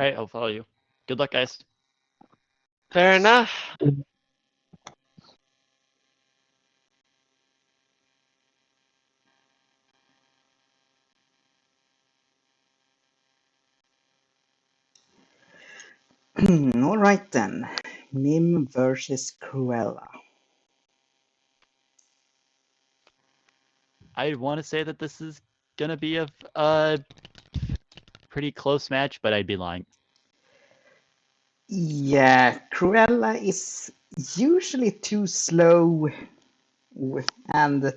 Alright, I'll follow you. Good luck, guys. Fair enough. All right then. Mim versus Cruella. I want to say that this is gonna be a pretty close match, but I'd be lying. Yeah, Cruella is usually too slow, and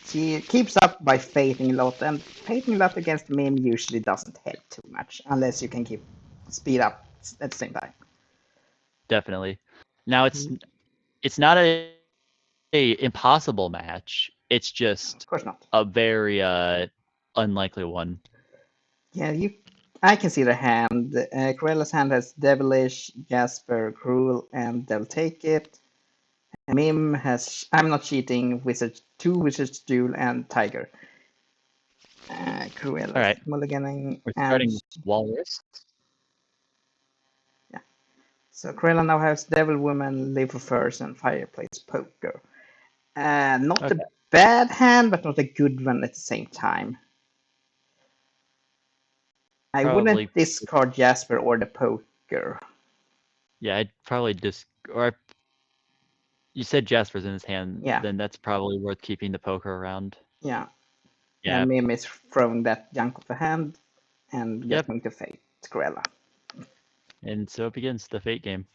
she keeps up by fainting a lot, and fainting a lot against Mim usually doesn't help too much, unless you can keep speed up at the same time. Definitely. Now it's not a impossible match. It's just Of course not. a very unlikely one. Yeah, I can see the hand. Cruella's hand has Devilish, Jasper, Cruel, and They'll Take It. Mim has I'm Not Cheating, Wizard 2, Wizard's Duel, and Tiger. Cruella's Alright. mulliganing, We're and starting with Walrus. yeah. So Cruella now has Devil Woman, Live for First, and Fireplace Poker. Not a bad hand, but not a good one at the same time. I Probably- wouldn't discard Jasper or the poker. Yeah, I'd probably or you said Jasper's in his hand, Yeah. then that's probably worth keeping the poker around. Yeah. Yeah. And Mim is throwing that junk of a hand and Yep. getting to Fate Cruella. And so it begins the Fate game.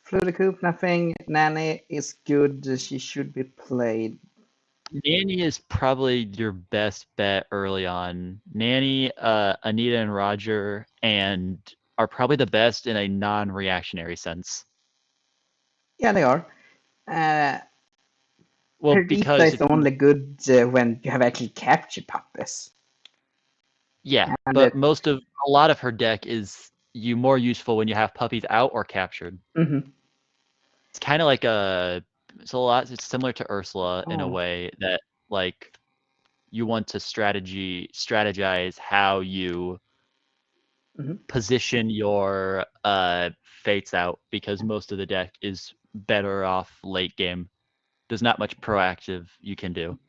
Flew the coop, nothing. Nanny is good. She should be played. Nanny is probably your best bet early on. Nanny, Anita, and Roger are probably the best in a non-reactionary sense. Yeah, they are. Well, Perdita because is only good when you have actually captured puppies. yeah, And but a lot of her deck is more useful when you have puppies out or captured. Mm-hmm. It's kind of like it's similar to Ursula in a way that like you want to strategize how you position your fates out, because most of the deck is better off late game. There's not much proactive you can do.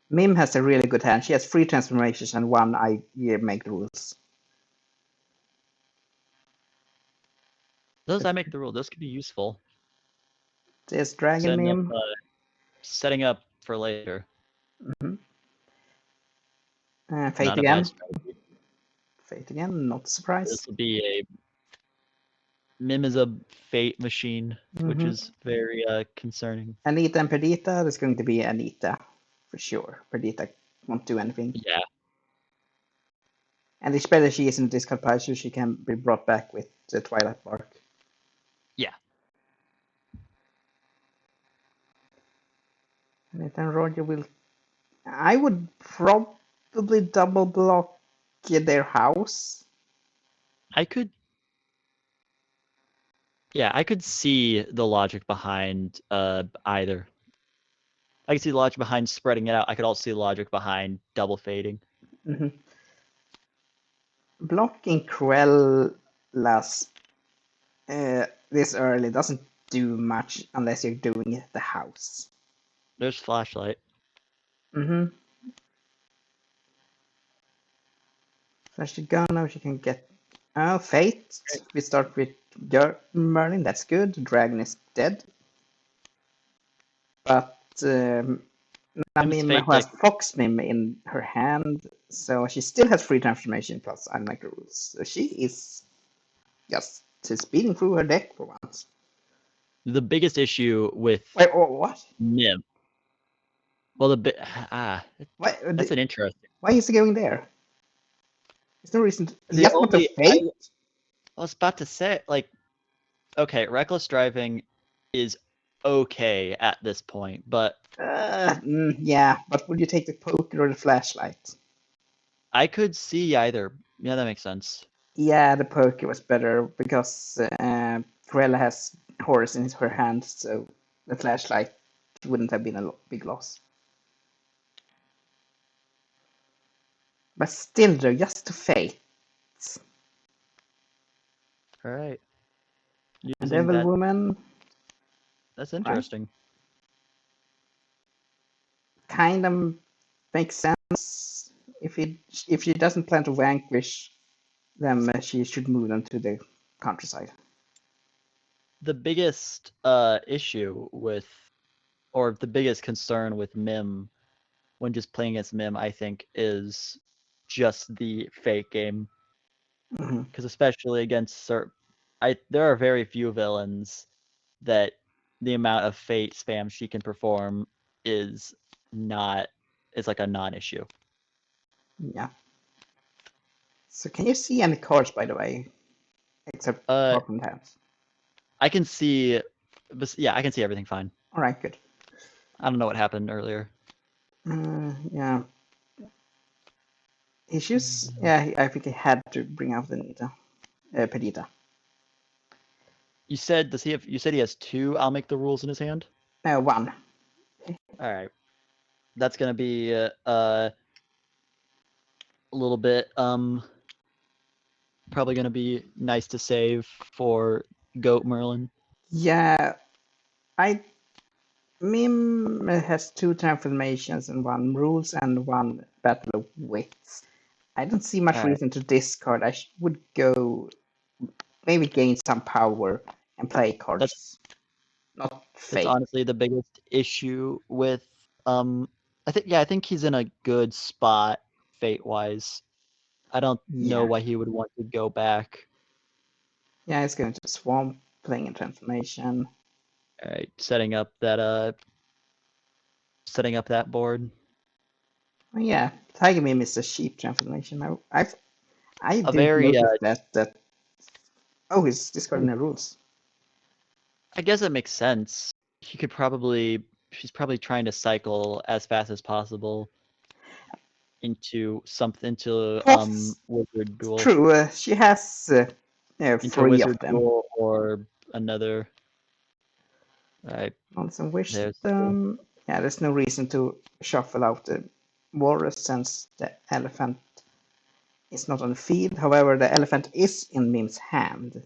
Mim has a really good hand. She has 3 transformations and 1 I make the rules. Those I make the rule. Those could be useful. There's Dragon Mim. Setting up for later. Fate Not again. a bad strategy. Fate again, not surprised. This will be a Mim is a fate machine, which is very concerning. Anita and Perdita, there's going to be Anita for sure. Perdita won't do anything. Yeah. And especially she isn't discard pile, so she can be brought back with the Twilight Bark. Yeah. Anita and Roger will. I would probably double block their house. I could see the logic behind either. I could see the logic behind spreading it out. I could also see the logic behind double fading. Blocking Cruella's this early doesn't do much unless you're doing it at the house. There's flashlight. Flash the gun, now she can get Fate. We start with Merlin, that's good. Dragon is dead. But Mim has Fox Mim in her hand, so she still has 3 transformation plus unlike rules. So she is just speeding through her deck for once. The biggest issue with what? Mim. Well, that's an interesting. Why is he going there? There's no reason. He just wants to fate. I was about to say, like, okay, reckless driving is okay at this point, but yeah. But would you take the poker or the flashlight? I could see either. Yeah, that makes sense. Yeah, the poker was better because Cruella has Horus in her hand, so the flashlight wouldn't have been a big loss. But still, though, just to fate. All right. And Using Devil that. Woman That's interesting. kind of makes sense. If she doesn't plan to vanquish them, she should move them to the countryside. The biggest issue with, or the biggest concern with Mim when just playing against Mim, I think, is just the fate game. Hmm. Because especially against there are very few villains that the amount of fate spam she can perform is like a non-issue. Yeah. So can you see any cards, by the way, except Torpent Hands? I can see, I can see everything fine. All right, good. I don't know what happened earlier. Yeah. Issues? Yeah, I think he had to bring out the Perdita. You said he has 2 I'll make the rules in his hand? One. All right. That's going to be a little bit probably going to be nice to save for Goat Merlin. Yeah, Mim has 2 transformations and 1 rules and 1 battle of wits. I don't see much All right. reason to discard. I would go maybe gain some power and play cards. Not That's fate. honestly the biggest issue with I think he's in a good spot fate-wise. I don't know Yeah. why he would want to go back. Yeah, it's going to Swamp, playing a transformation. All right, setting up that board. Oh, yeah, Tiger Mim is a cheap transformation. I A didn't very notice that. Oh, he's discarding the rules. I guess it makes sense. She's probably trying to cycle as fast as possible into Wizard Duel. True, she has Into 3 Wizard of them. Duel or another. Right. On some There's wisdom. Yeah, there's no reason to shuffle out the walrus since the elephant is not on the field. However, the elephant is in Mim's hand.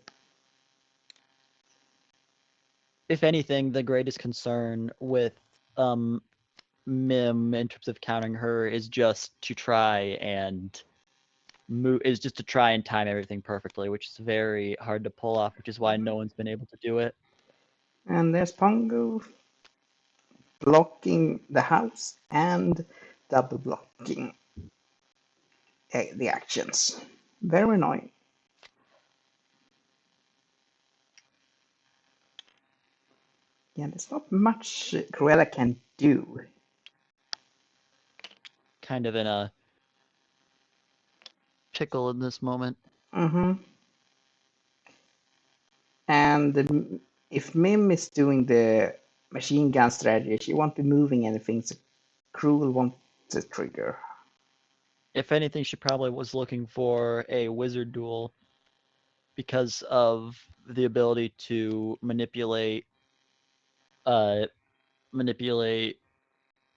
If anything, the greatest concern with Mim in terms of countering her is just to try and time everything perfectly, which is very hard to pull off, which is why no one's been able to do it. And there's Pongo blocking the house and double blocking the actions. Very annoying. Yeah, there's not much Cruella can do. Kind of in a pickle in this moment. Mm-hmm. And if Mim is doing the machine gun strategy, she won't be moving anything, so Cruel won't trigger. If anything, she probably was looking for a Wizard Duel because of the ability to manipulate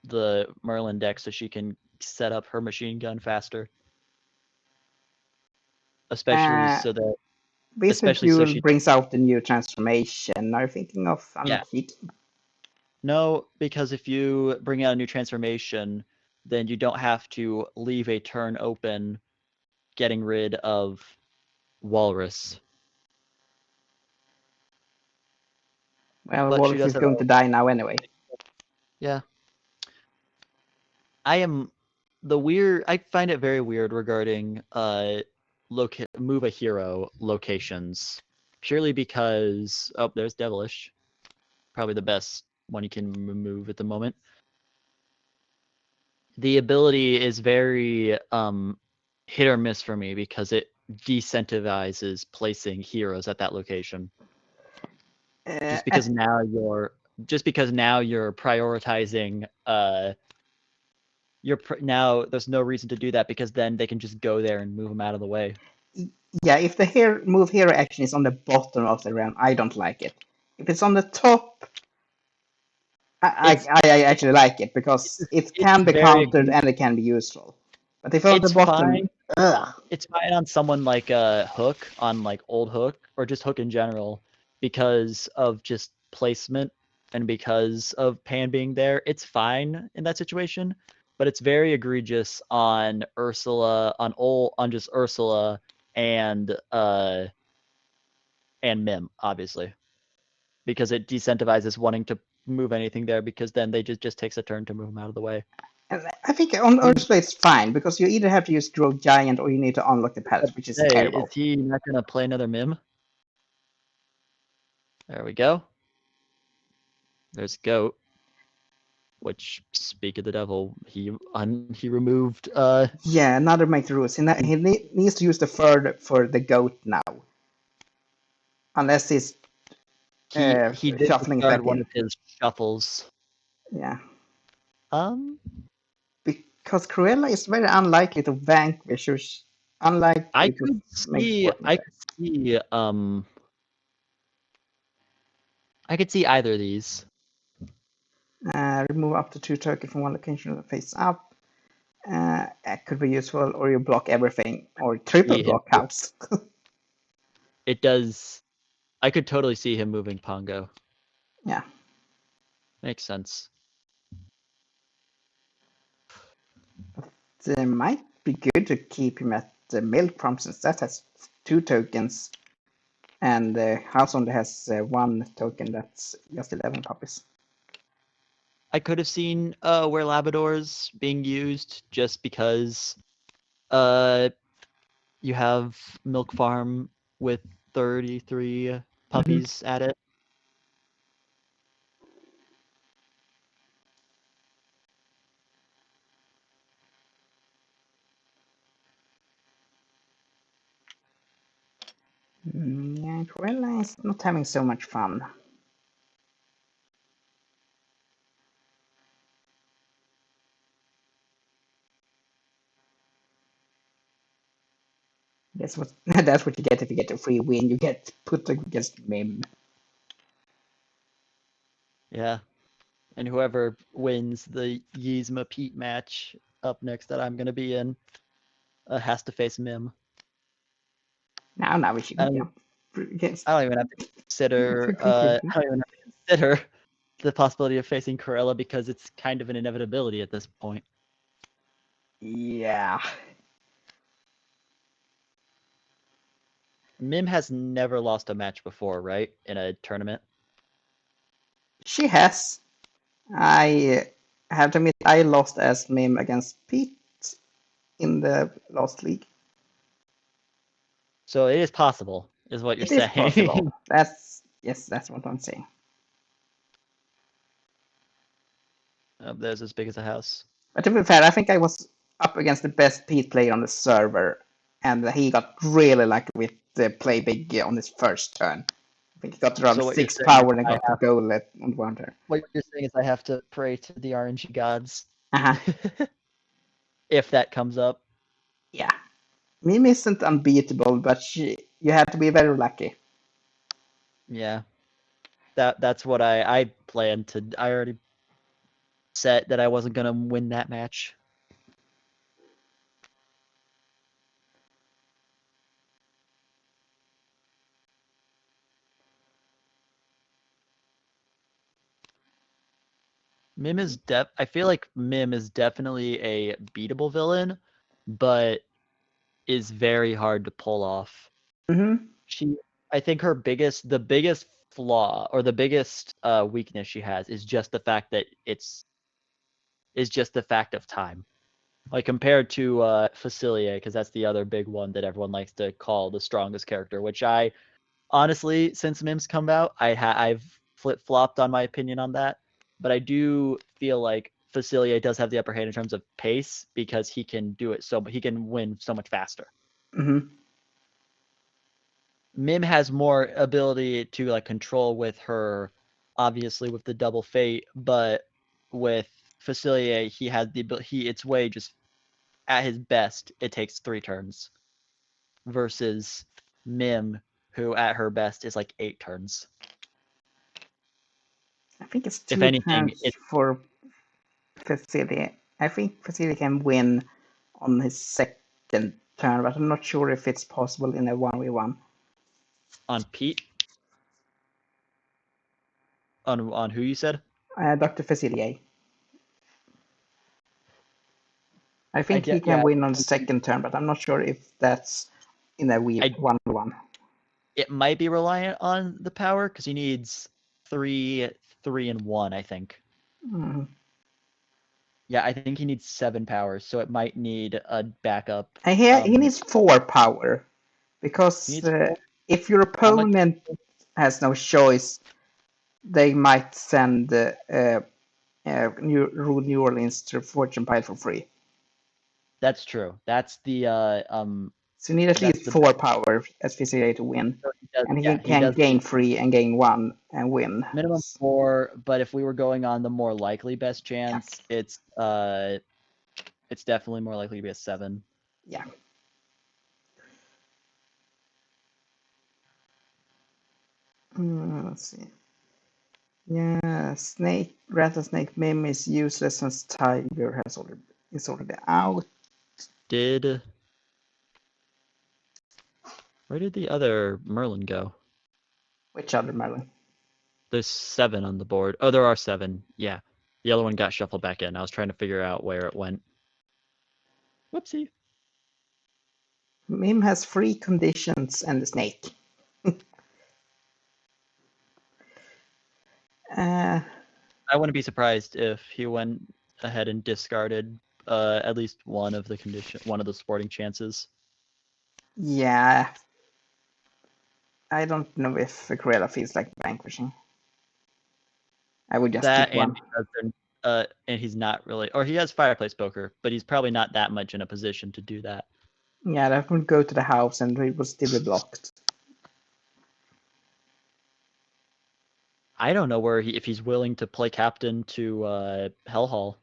the Merlin deck so she can set up her machine gun faster. Especially so Wizard Duel brings out the new transformation. Are you thinking of unheating? No, because if you bring out a new transformation, then you don't have to leave a turn open getting rid of Walrus. Well, But Walrus is going to die now anyway. Yeah. I find it very weird regarding move a hero locations. Purely because there's Devilish. Probably the best one you can move at the moment. The ability is very hit or miss for me because it decentivizes placing heroes at that location. Just because now you're prioritizing now there's no reason to do that because then they can just go there and move them out of the way. Yeah, if the move hero action is on the bottom of the round, I don't like it. If it's on the top, I actually like it because it can be countered and it can be useful. But if on the bottom, Ugh. It's fine on someone like Hook, on like old Hook, or just Hook in general, because of just placement and because of Pan being there. It's fine in that situation, but it's very egregious on Ursula, on just Ursula and Mim, obviously, because it decentivizes wanting to move anything there, because then they just takes a turn to move them out of the way. And I think on Ursula it's fine because you either have to use Grow Giant or you need to unlock the palace, which is Hey, terrible. is he not gonna play another Mim? There we go. There's Goat, which, speak of the devil, he removed Yeah, another make the rules. He needs to use the third for the goat now, unless he's he did shuffling it discard back one in. of his shuffles. Yeah, Um, because Cruella is very unlikely to vanquish or I unlikely to could make see, fortune I there. could see, I could see either of these. Remove up to 2 tokens from one location face up. That could be useful, or you block everything, or triple See him. block helps. It does. I could totally see him moving Pongo. Yeah. Makes sense. It might be good to keep him at the milk farm since that has 2 tokens, and the house only has 1 token that's just 11 puppies. I could have seen where Labradors being used, just because you have Milk Farm with 33 puppies at it. Yeah, Cruella is not having so much fun. That's what that's what you get if you get a free win. You get put against Mim. Yeah. And whoever wins the Yzma Pete match up next that I'm gonna be in has to face Mim. Now we should I go don't, against. I don't even have to consider. I don't even have to consider the possibility of facing Cruella, because it's kind of an inevitability at this point. Yeah. Mim has never lost a match before, right? In a tournament. She has. I have to admit, I lost as Mim against Pete in the last league. So it is possible, is what you're It is saying. possible. That's what I'm saying. There's as big as a house. But to be fair, I think I was up against the best Pete player on the server, and he got really lucky with the play big on his first turn. I think he got around So what you're 6 saying is power and I got the have goal on one turn. what you're saying is I have to pray to the RNG gods Uh-huh. if that comes up. Yeah. Mim isn't unbeatable, but you have to be very lucky. Yeah. That's what I planned to. I already set that I wasn't gonna win that match. I feel like Mim is definitely a beatable villain, but is very hard to pull off. Mm-hmm. I think the biggest flaw, or the biggest weakness she has, is just the fact that is just the fact of time. Like, compared to Facilier, because that's the other big one that everyone likes to call the strongest character, which I honestly, since Mims come out, I've flip-flopped on my opinion on that. But I do feel like Facilier does have the upper hand in terms of pace, because he can do it he can win so much faster. Mm-hmm. Mim has more ability to like control with her, obviously with the double fate, but with Facilier, he has the ability. It's way just at his best, it takes 3 turns, versus Mim, who at her best is like 8 turns. I think it's If 2 anything, turns it for Facility. I think Facility can win on his second turn, but I'm not sure if it's possible in a 1v1. On Pete? On who you said? Dr. Facilier. I think he can yeah, win on the second turn, but I'm not sure if that's in a 1v1. it might be reliant on the power because he needs 3, 3, and 1, I think. Mhm. Yeah, I think he needs 7 powers, so it might need a backup. I hear he needs 4 power, because He needs 4. if your How much? opponent has no choice, they might send New Orleans to Fortune Pile for free. That's true. That's the So you need at that's least the 4 power as Facilier to win. so he does, And he yeah, he can does gain 3 and gain 1 and win. minimum 4, but if we were going on the more likely best chance, it's definitely more likely to be a 7. Yeah. Let's see. Yeah, Rattlesnake Mim is useless since Tiger is already out. Where did the other Merlin go? Which other Merlin? There's 7 on the board. Oh, there are 7. Yeah. The other one got shuffled back in. I was trying to figure out where it went. Whoopsie. Mim has 3 conditions and a snake. I wouldn't be surprised if he went ahead and discarded at least one of the sporting chances. Yeah. I don't know if Cruella feels like vanquishing. I would just That keep one. and he's not really, or he has fireplace poker, but he's probably not that much in a position to do that. Yeah, that would go to the house and it would still be blocked. I don't know if he's willing to play captain to Hellhall.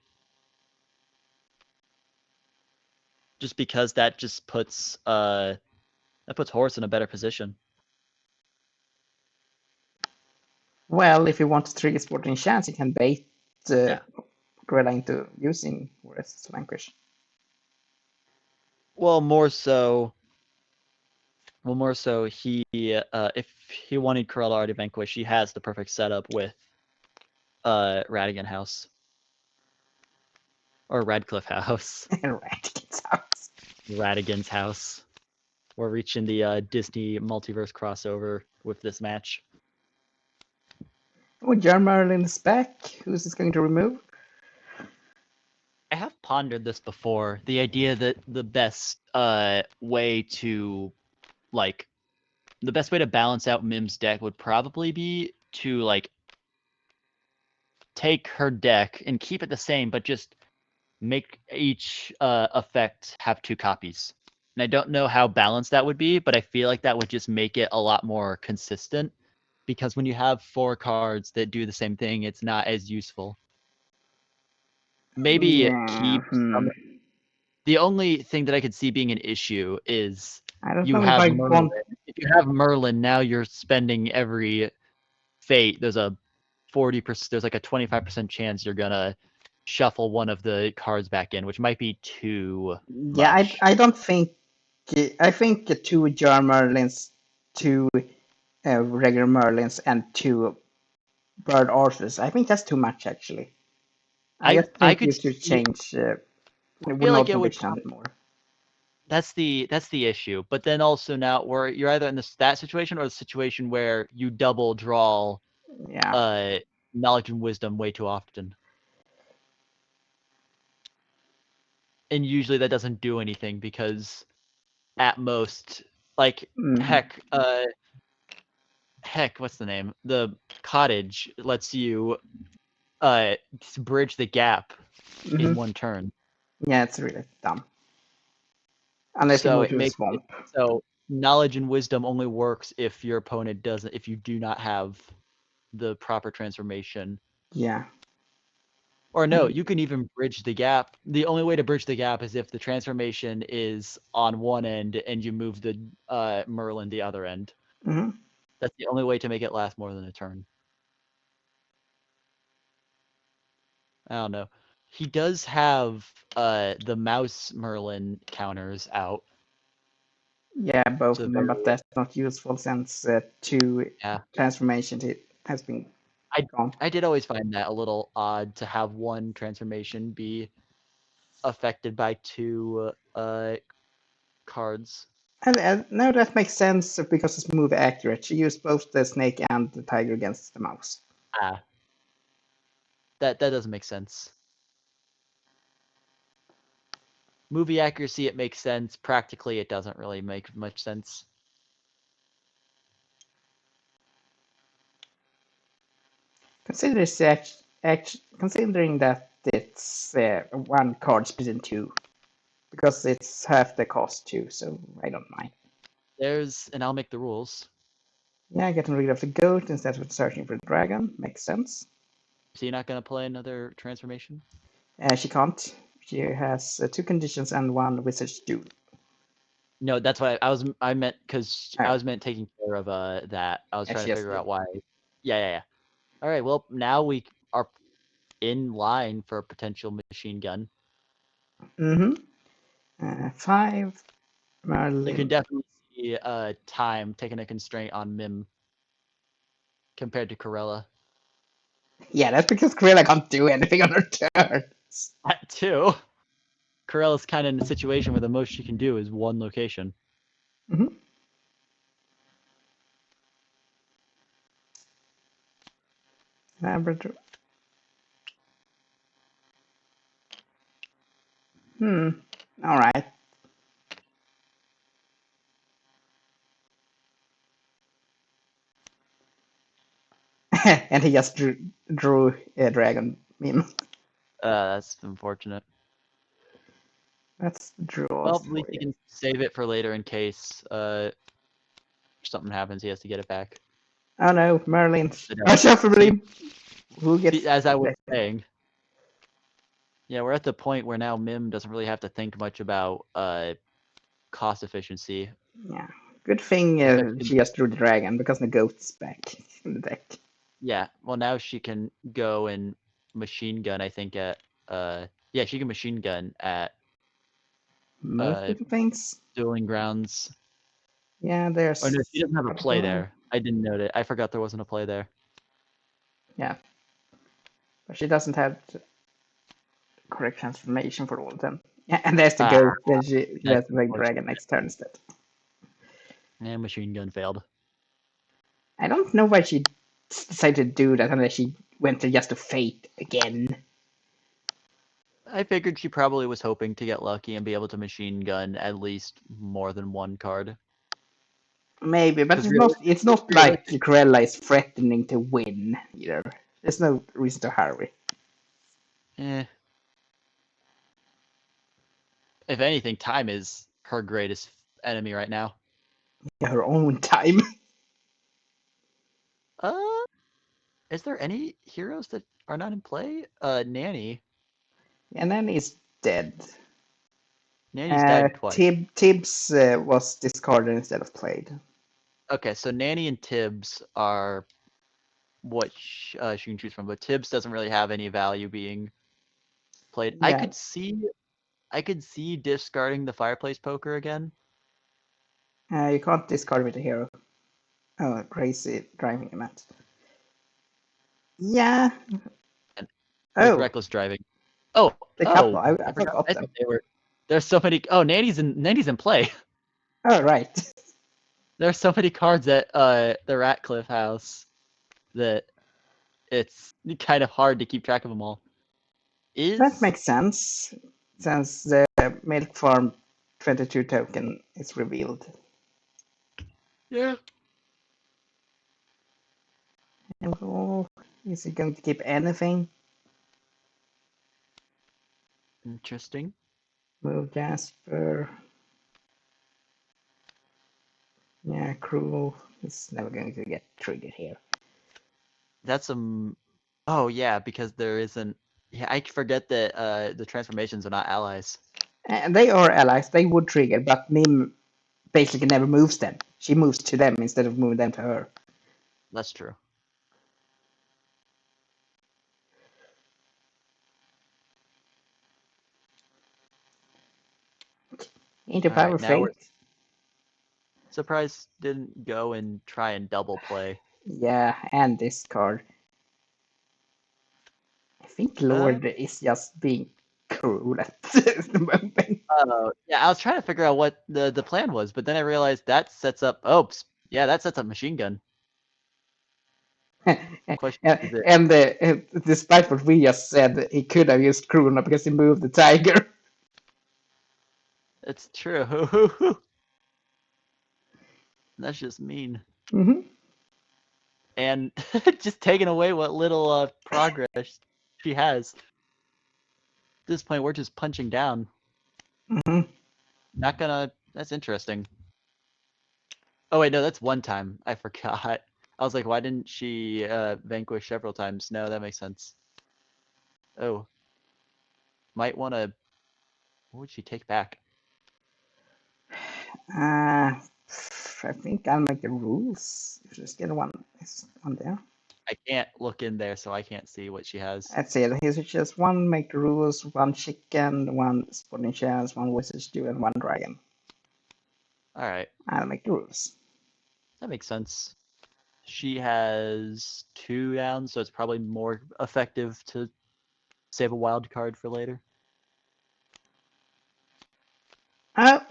Just because that just puts Horse in a better position. Well, if you want to trigger sporting chance, you can bait Cruella into using Horus to vanquish. Well, more so he if he wanted Cruella already vanquish, he has the perfect setup with Radigan House. Or Radcliffe House. Radigan's house. Radigan's house. We're reaching the Disney multiverse crossover with this match. Oh, Jar Merlin is back. Who's this going to remove? I have pondered this before. The idea that the best way to balance out Mim's deck would probably be to take her deck and keep it the same, but just make each effect have 2 copies. And I don't know how balanced that would be, but I feel like that would just make it a lot more consistent. Because when you have 4 cards that do the same thing, it's not as useful. Maybe keep some. The only thing that I could see being an issue is I don't you know have if I Merlin. want. If you have Merlin, now you're spending every fate. There's a 40%. There's like a 25% chance you're gonna shuffle one of the cards back in, which might be too Yeah, much. I don't think. I think 2 Jar Merlins, 2 regular Merlins, and 2 Bird Arthurs. I think that's too much, actually. I just I think could you should see. change I feel like it would. Vision more. That's the issue. But then also now you're either in that situation or the situation where you double draw Yeah. knowledge and wisdom way too often. And usually that doesn't do anything because at most heck what's the name? The cottage lets you bridge the gap in one turn. Yeah, it's really dumb. Unless you So move it to a makes swamp. so knowledge and wisdom only works if your opponent doesn't if you do not have the proper transformation. Yeah. Or no, you can even bridge the gap. The only way to bridge the gap is if the transformation is on one end and you move the Merlin the other end. Mm-hmm. That's the only way to make it last more than a turn. I don't know. He does have the mouse Merlin counters out. Yeah, both So of them, but very, that's not useful since two yeah. transformations it has been gone. I did always find that a little odd to have one transformation be affected by two cards. And no, that makes sense because it's move accurate. She used both the snake and the tiger against the mouse. Ah, that doesn't make sense. Movie accuracy, it makes sense. Practically, it doesn't really make much sense. Considering that it's one card split in two, because it's half the cost too, so I don't mind. And I'll make the rules. Yeah, getting rid of the goat instead of searching for the dragon makes sense. So you're not gonna play another transformation? She can't. She has two conditions and one wizard's duel. No, that's what I meant, because I Oh, was meant taking care of that. I was yeah, trying she to just figure did. out why. Yeah. All right. Well, now we are in line for a potential machine gun. Mm-hmm. 5, You can Merlin. definitely see time taking a constraint on Mim compared to Corella. Yeah, that's because Cruella can't do anything on her turn. That too. Corella's kind of in a situation where the most she can do is one location. Mm-hmm. Labrador. All right. And he just drew a dragon meme. That's unfortunate. That's draws Well, at for least he you. can save it for later in case something happens. He has to get it back. Oh no, Merlin. No. See, Who gets as I was affected? saying, yeah, we're at the point where now Mim doesn't really have to think much about cost efficiency. Yeah. Good thing Especially, she just drew the dragon because the goat's back in the deck. yeah. Well, now she can go and machine gun. I think at yeah, she can machine gun at Most of the things. Dueling Grounds. Yeah, Or no, she there's doesn't have a play Butterfly. there. I didn't note it. I forgot there wasn't a play there. Yeah. But she doesn't have the correct transformation for all of them. Yeah, and there's the Ah, goat. Then she that's has to make unfortunate. dragon next turn instead. And machine gun failed. I don't know why she decided to do that unless she went to just to fate again. I figured she probably was hoping to get lucky and be able to machine gun at least more than one card. Maybe, but Because it's not like Cruella is threatening to win either. There's no reason to hurry. eh, if anything, time is her greatest enemy right now. Her own time. Uh, is there any heroes that are not in play? Nanny. And then he's dead. Nanny's died twice. Tibbs was discarded instead of played. Okay, so Nanny and Tibbs are what she can choose from, but Tibbs doesn't really have any value being played. Yeah, I could see discarding the fireplace poker again. you can't discard with a hero. Oh, crazy driving event. Yeah. And with Oh, reckless driving. Oh, the couple. oh, I I forgot. forgot I them. thought they were. There's so many. Oh, Nanny's in play. Oh, right. There's so many cards at the Ratcliffe house that it's kind of hard to keep track of them all. That Is makes sense, since the Milk Farm 22 token is revealed. yeah. Oh, is he going to keep anything? Interesting. Move Jasper. Yeah, Cruel is never going to get triggered here. That's Oh yeah, because there isn't. Yeah, I forget that the transformations are not allies. And they are allies, they would trigger, but Mim basically never moves them. She moves to them instead of moving them to her. That's true. Into All right, Power now we're Fate. surprised didn't go and try and double play. Yeah, and this card. I think Lord is just being cruel at the moment. Yeah, I was trying to figure out what the plan was, but then I realized that sets up. Oops, yeah, that sets up machine gun. Question is it? And despite what we just said, he could have used Kruna because he moved the tiger. It's true. That's just mean. Mm-hmm. And just taking away what little progress she has. At this point, we're just punching down. Mm-hmm. Not gonna. That's interesting. Oh wait, no, that's one time. I forgot. I was like, why didn't she vanquish several times? No, that makes sense. Oh, might want to. What would she take back? I think I'll make the rules. Just get one there. I can't look in there, so I can't see what she has. That's it. Here's just one make the rules, one chicken, one sporting chance, one wizard stew, and one dragon. All right, I'll make the rules. that makes sense. She has 2 down, so it's probably more effective to save a wild card for later. Oh,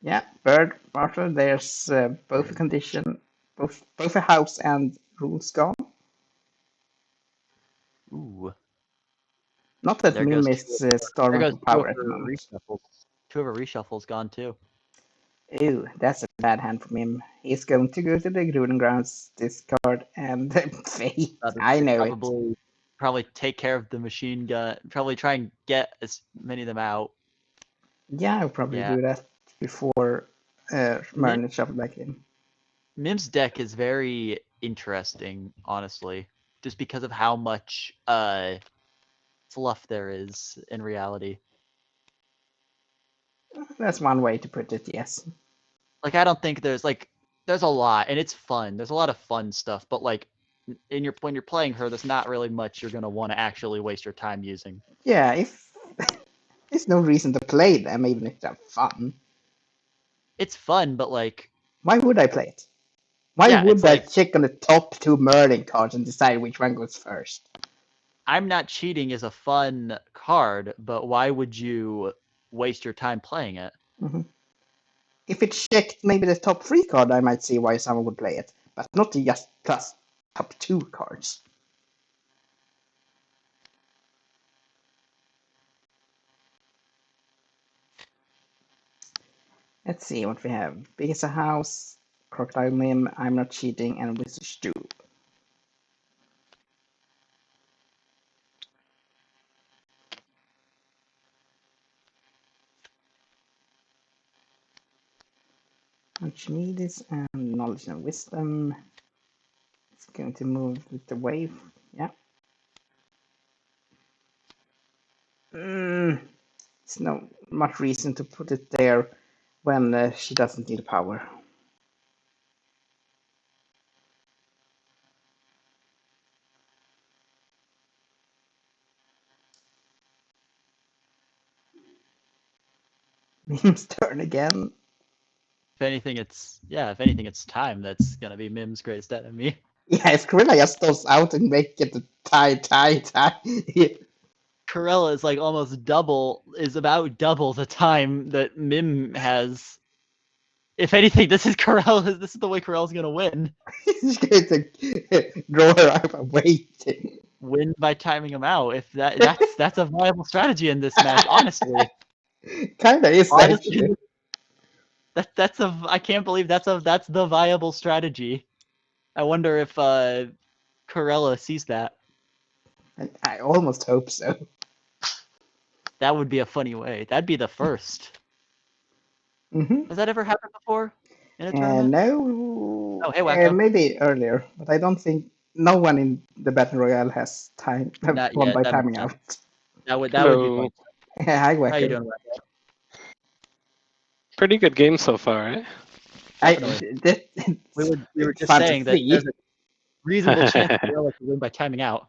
yeah, bird barter. There's both a condition, both a house and rules gone. Ooh, Not that there Mim goes is there starving goes for 2 power of at the her moment. reshuffles. 2 of her reshuffles gone too. Ew, that's a bad hand from him. He's going to go to the Gruden Grounds, discard, and fate. I know it. Probably take care of the machine gun. Probably try and get as many of them out. Yeah, I'll probably Yeah. do that before Merlin shuffle back in. Mim's deck is very interesting, honestly, just because of how much fluff there is in reality. That's one way to put it, yes. Like, I don't think there's a lot, and it's fun. There's a lot of fun stuff, but like when you're playing her, there's not really much you're gonna want to actually waste your time using. Yeah, if there's no reason to play them, even if they're fun. It's fun, but like, Why would I play it? Why yeah, would it's I like check on the top 2 Merlin cards and decide which one goes first? I'm Not Cheating is a fun card, but why would you waste your time playing it? Mm-hmm. If it checked maybe the top 3 card, I might see why someone would play it, but not just plus top 2 cards. Let's see what we have. Big as a house, Crocodile Mim, I'm Not Cheating, and Wizard Stew. What you need is knowledge and wisdom. It's going to move with the wave. Yeah. There's no much reason to put it there when she doesn't need power. Mim's turn again. If anything, it's time that's gonna be Mim's greatest enemy. Yeah, if Cruella just stalls out and make it a tie. Cruella is like about double the time that Mim has. If anything, this is the way Corella's gonna win. He's going to draw her out of weight. Win by timing him out. If that's a viable strategy in this match, honestly. Kinda is, Honestly, actually. I can't believe that's the viable strategy. I wonder if Corella sees that. I almost hope so. That would be a funny way. That'd be the first. Mm-hmm. Has that ever happened before in a tournament? No, Oh, hey, Wacko. maybe earlier, but I don't think no one in the Battle Royale has Not won yet. by That makes timing sense. out. That would be Hello. fun. Hi, How you Wacko. doing, Wacko? Pretty good game so far, right? Definitely. We were it's just fun to saying that see. there's a reasonable chance Corella could win by timing out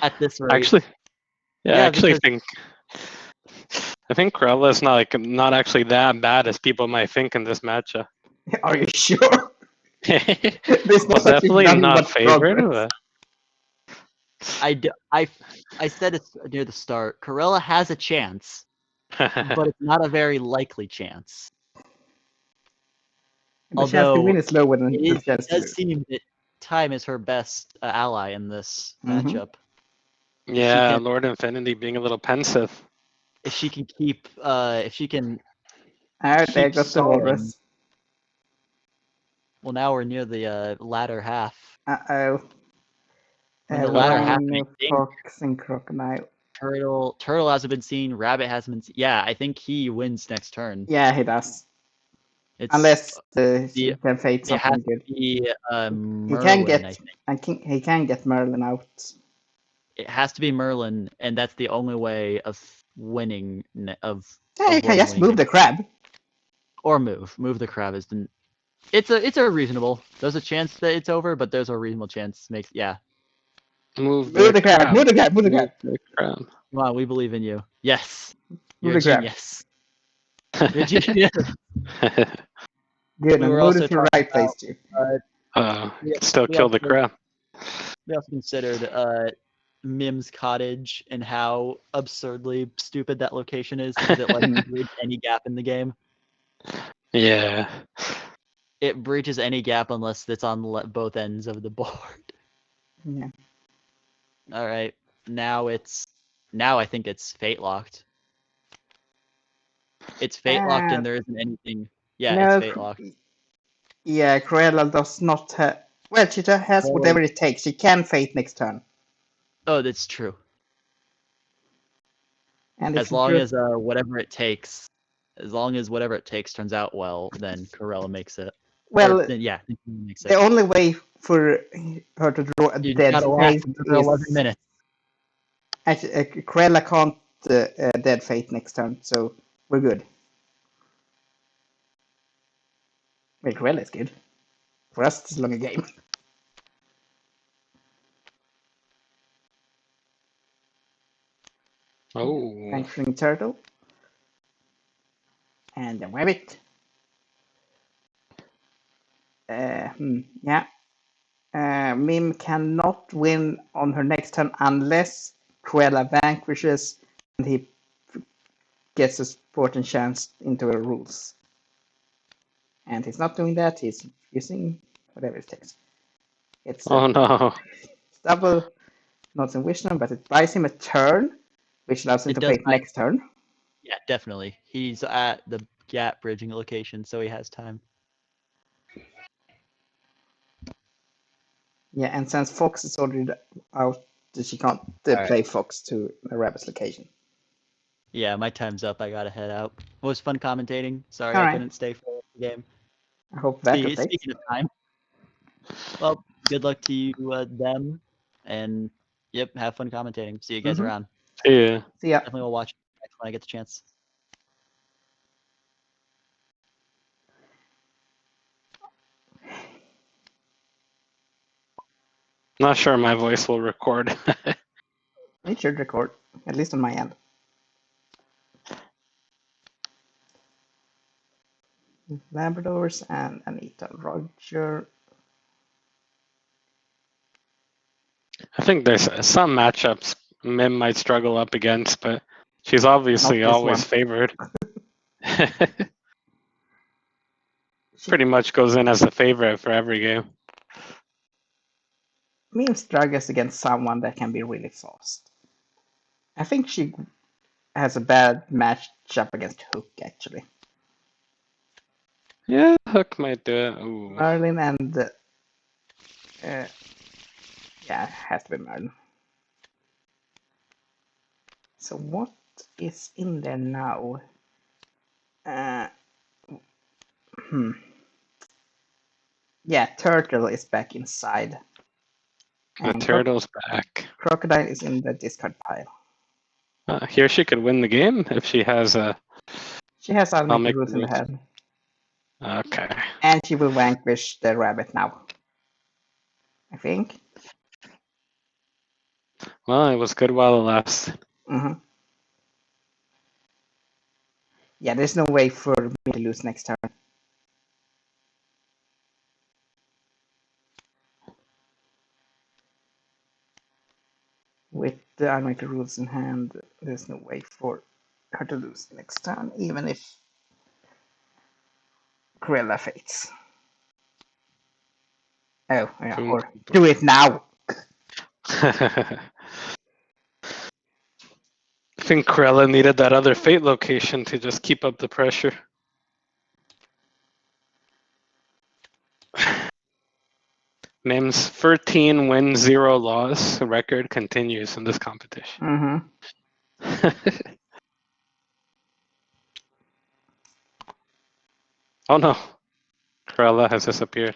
at this rate. Actually, yeah, I Yeah, actually because think I think Cruella's not actually that bad as people might think in this matchup. Are you sure? This Well, was actually definitely nothing not but favorite. progress. I said it near the start. Cruella has a chance, but it's not a very likely chance. The chance to Although win is lower than the it chance to does lose. seem that time is her best ally in this matchup. Yeah, can- LordInfinity being a little pensive. If she can keep, if she can Alright, there keep goes the stalling. walrus. Well, now we're near the latter half. Uh-oh. When the latter half, I Rhino, think fox, and crocodile. Turtle hasn't been seen. Rabbit hasn't been seen. Yeah, I think he wins next turn. Yeah, he does. It's Unless he can fate it has something good. to be He can Merlin. I think he can get Merlin out. it has to be Merlin, and that's the only way of winning of Yeah, you can avoiding just winning move the crab. or move the crab is the it's a reasonable. There's a chance that it's over, but there's a reasonable chance makes Move Move the the crab. crab. Move the crab. Move the Move crab. the crab. Come on, we believe in you. Yes, Move you're a the crab. genius. You're a genius. Good, We and were move also it to the talking right place too. we, Still we kill the also crab. we also considered Mim's cottage and how absurdly stupid that location is because it lets you bridge any gap in the game. Yeah. It breaches any gap unless it's on both ends of the board. Yeah. All right, now I think it's fate locked. It's fate locked, and there isn't anything. Yeah, it's No. fate locked. Yeah, Cruella does not have. Well, she has Oh. whatever it takes. She can fate next turn. Oh, that's true. And As long as whatever it takes, turns out well, then Cruella makes it. well, Then yeah, he makes the it. only way for her to draw a You just dead gotta last fate another 11 is minutes. actually Cruella can't dead fate next turn, so we're good. Wait, Cruella is good. For us, it's a longer game. Oh. Vanquishing turtle. And the rabbit. Yeah. Mim cannot win on her next turn unless Cruella vanquishes and he gets a sporting chance into her rules. And he's not doing that, he's using whatever it takes. It's No. double, not in wisdom, but it buys him a turn, which allows him It to does fate next turn. Yeah, definitely. He's at the gap bridging location, so he has time. Yeah, and since Fox is already out, she can't play Fox to a rabbit's location. Yeah, my time's up. I gotta head out. It was fun commentating. Sorry All I right. couldn't stay for the game. I hope that updates. Speaking of time, well, good luck to you, them, and yep, have fun commentating. See you guys around. Yeah. See ya. Definitely will watch next when I get the chance. Not sure my voice will record. It should record, at least on my end. Labradors and Anita Roger. I think there's some matchups Mim might struggle up against, but she's obviously Not this always one. favored. Pretty much goes in as a favorite for every game. Mim struggles against someone that can be really fast. I think she has a bad matchup against Hook, actually. Yeah, Hook might do it. Ooh. Merlin and... yeah, has to be Merlin. So what is in there now? Yeah, Turtle is back inside. The And turtle's back. Crocodile is in the discard pile. Here she could win the game if she has a... She has I'll make the make rules the in the rules. head. Okay. And she will vanquish the rabbit now. I think. Well, it was good while it lasted. Mm-hmm. Yeah, there's no way for me to lose next turn. With the unrated rules in hand, there's no way for her to lose next turn, even if Cruella fates. Oh, yeah, Boom. or do it now. I think Cruella needed that other fate location to just keep up the pressure. Mim's 13 wins, 0 loss record continues in this competition. Mm-hmm. Oh no, Cruella has disappeared.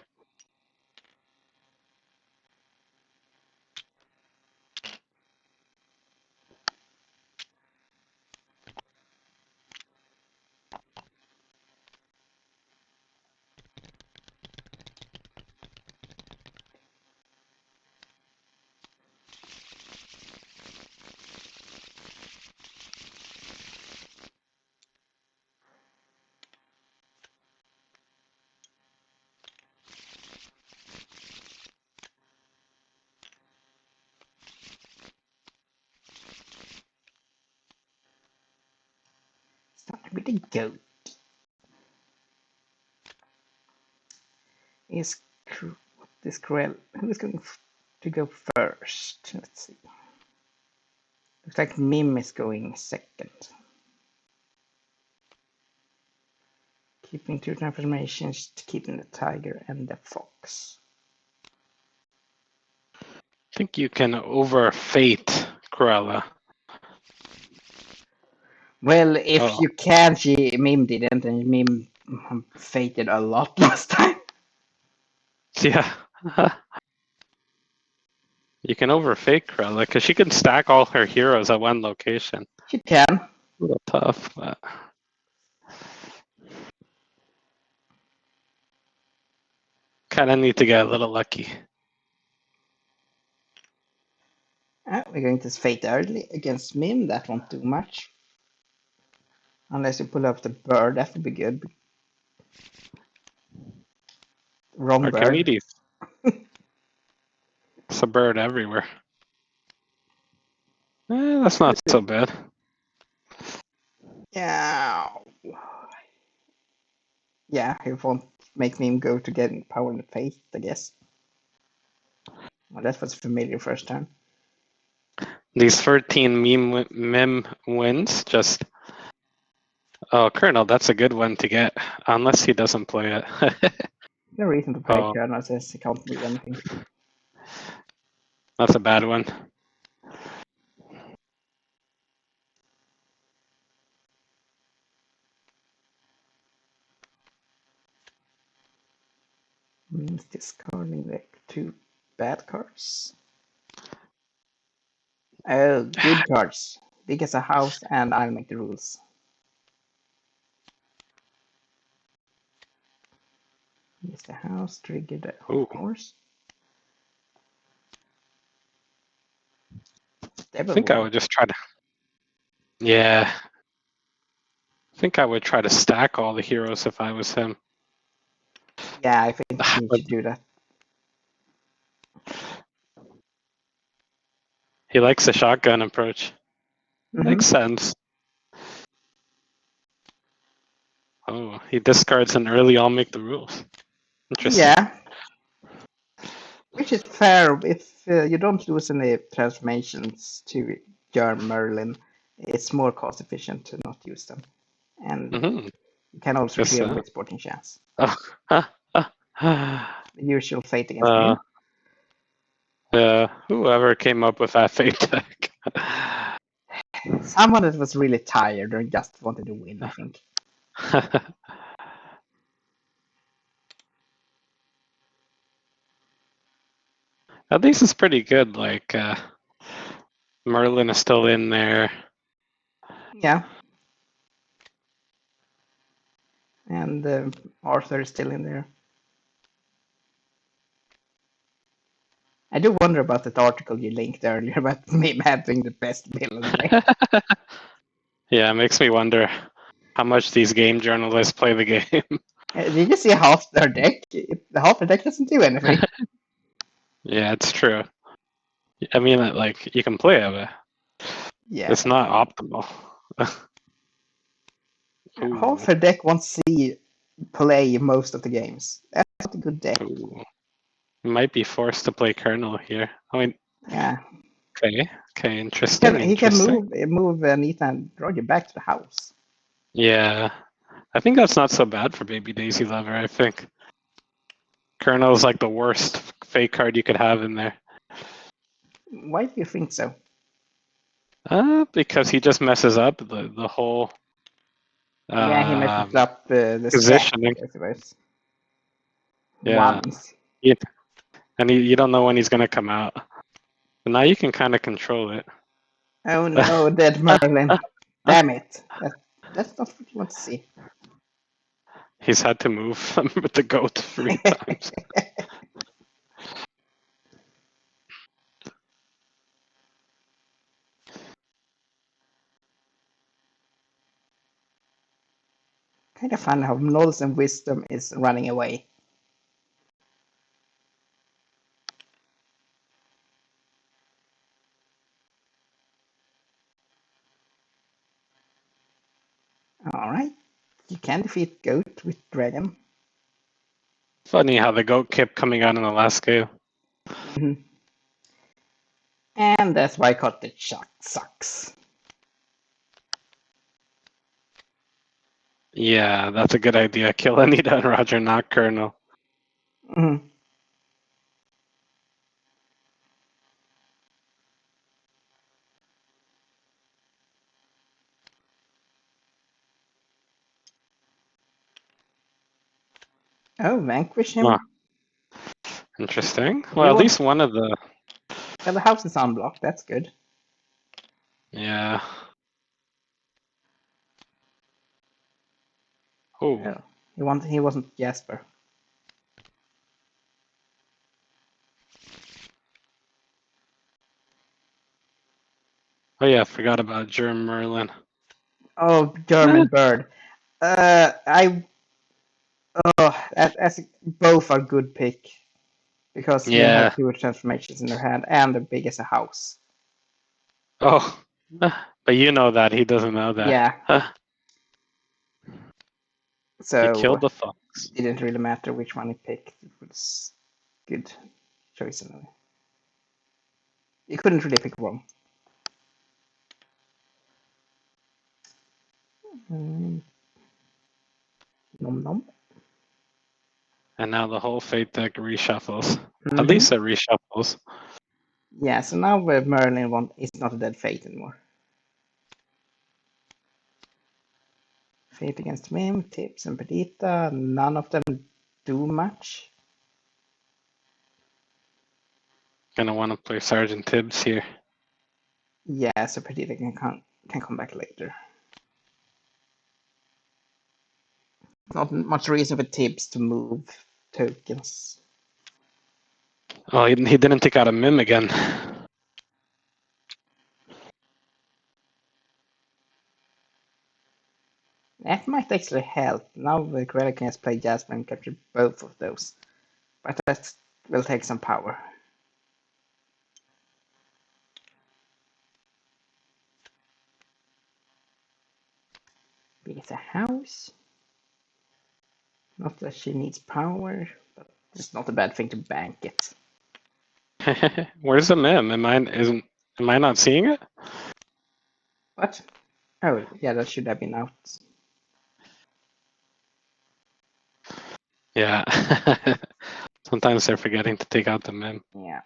Starting with the goat. Is this Cruella? Who is going to go first? Let's see. Looks like Mim is going second. Keeping 2 transformations, keeping the tiger and the fox. I think you can overfate Cruella. Well, if Oh. you can, Mim didn't, and Mim fated a lot last time. Yeah. You can overfake Cruella because she can stack all her heroes at one location. She can. A little tough, but kind of need to get a little lucky. We're going to fate early against Mim. That won't do much. Unless you pull up the bird, that would be good. Wrong bird. Archimedes. It's a bird everywhere. That's not so bad. Yeah. Yeah, it won't make Mim go to get power and faith, I guess. Well, that was familiar first time. These 13 mim wins just. Oh, Colonel, that's a good one to get, unless he doesn't play it. No reason to play Oh. Colonel says he can't do anything. That's a bad one. Mim's discarding the 2 bad cards. Oh, good cards. Big as a house, and I'll make the rules. Use the house, trigger the horse. I think I would just try to. Yeah. I think I would try to stack all the heroes if I was him. Yeah, I think he should do that. He likes the shotgun approach. Mm-hmm. Makes sense. Oh, he discards an early I'll make the rules. Interesting. Yeah. Which is fair if you don't lose any transformations to your Merlin. It's more cost efficient to not use them. And you can also clear with sporting chance. The usual fate against me. Yeah, whoever came up with that fate deck. Someone that was really tired or just wanted to win, I think. At least it's pretty good. Like Merlin is still in there. Yeah. And Arthur is still in there. I do wonder about that article you linked earlier about me having the best villain deck. Yeah, it makes me wonder. how much these game journalists play the game. Did you see half their deck? Half the deck doesn't do anything. Yeah, it's true. I mean, like, you can play it, but Yeah, it's not optimal. half her deck won't see play most of the games. That's not a good deck. Ooh. Might be forced to play Colonel here. I mean, Yeah, okay, interesting. he can Interesting. move Nita and Roger back to the house. Yeah, I think that's not so bad for Babydaisylover. I think Colonel is like the worst fake card you could have in there. Why do you think so? Because he just messes up the whole Yeah, he messes up the stack, positioning. I suppose. Yeah, Once. and you don't know when he's gonna come out. But now you can kind of control it. Oh no, dead Merlin. Damn it. That's not what you want to see. He's had to move with the goat 3 times. Kind of fun how Knowledge and Wisdom is running away. Alright. You can defeat Goat with Dragon. Funny how the goat kept coming out in the last scale. Mm-hmm. And that's why Cottage Shot sucks. Yeah, that's a good idea. Kill Anita and Roger, not Colonel. Mm-hmm. Oh, vanquish him? Huh. Interesting. He Well, at won't- least one of the... Yeah, the house is unblocked, that's good. Yeah. Oh. Oh, he wasn't Jasper. Oh yeah, I forgot about Germ Merlin. Oh, German Bird. Both are good pick. Because Mim has Yeah. 2 transformations in her hand and the big as a house. Oh. But you know that. He doesn't know that. Yeah. He So killed the fox. it didn't really matter which one he picked. It was good choice anyway. You couldn't really pick wrong. Nom nom. And now the whole fate deck reshuffles. Mm-hmm. At least it reshuffles. Yeah, so now Merlin is not a dead fate anymore. Fate against Mim, Tips and Perdita, none of them do much. Gonna want to play Sergeant Tibbs here. Yeah, so Perdita can come back later. Not much reason for Tibbs to move tokens. Oh, he didn't take out a Mim again. That might actually help. Now the Cruella can just play Jasper and capture both of those. But that will take some power. Big as a house. Not that she needs power, but it's not a bad thing to bank it. Where's the Mim? Am I not seeing it? What? Oh, yeah, that should have been out. Yeah. Sometimes they're forgetting to take out the Mim. Yeah.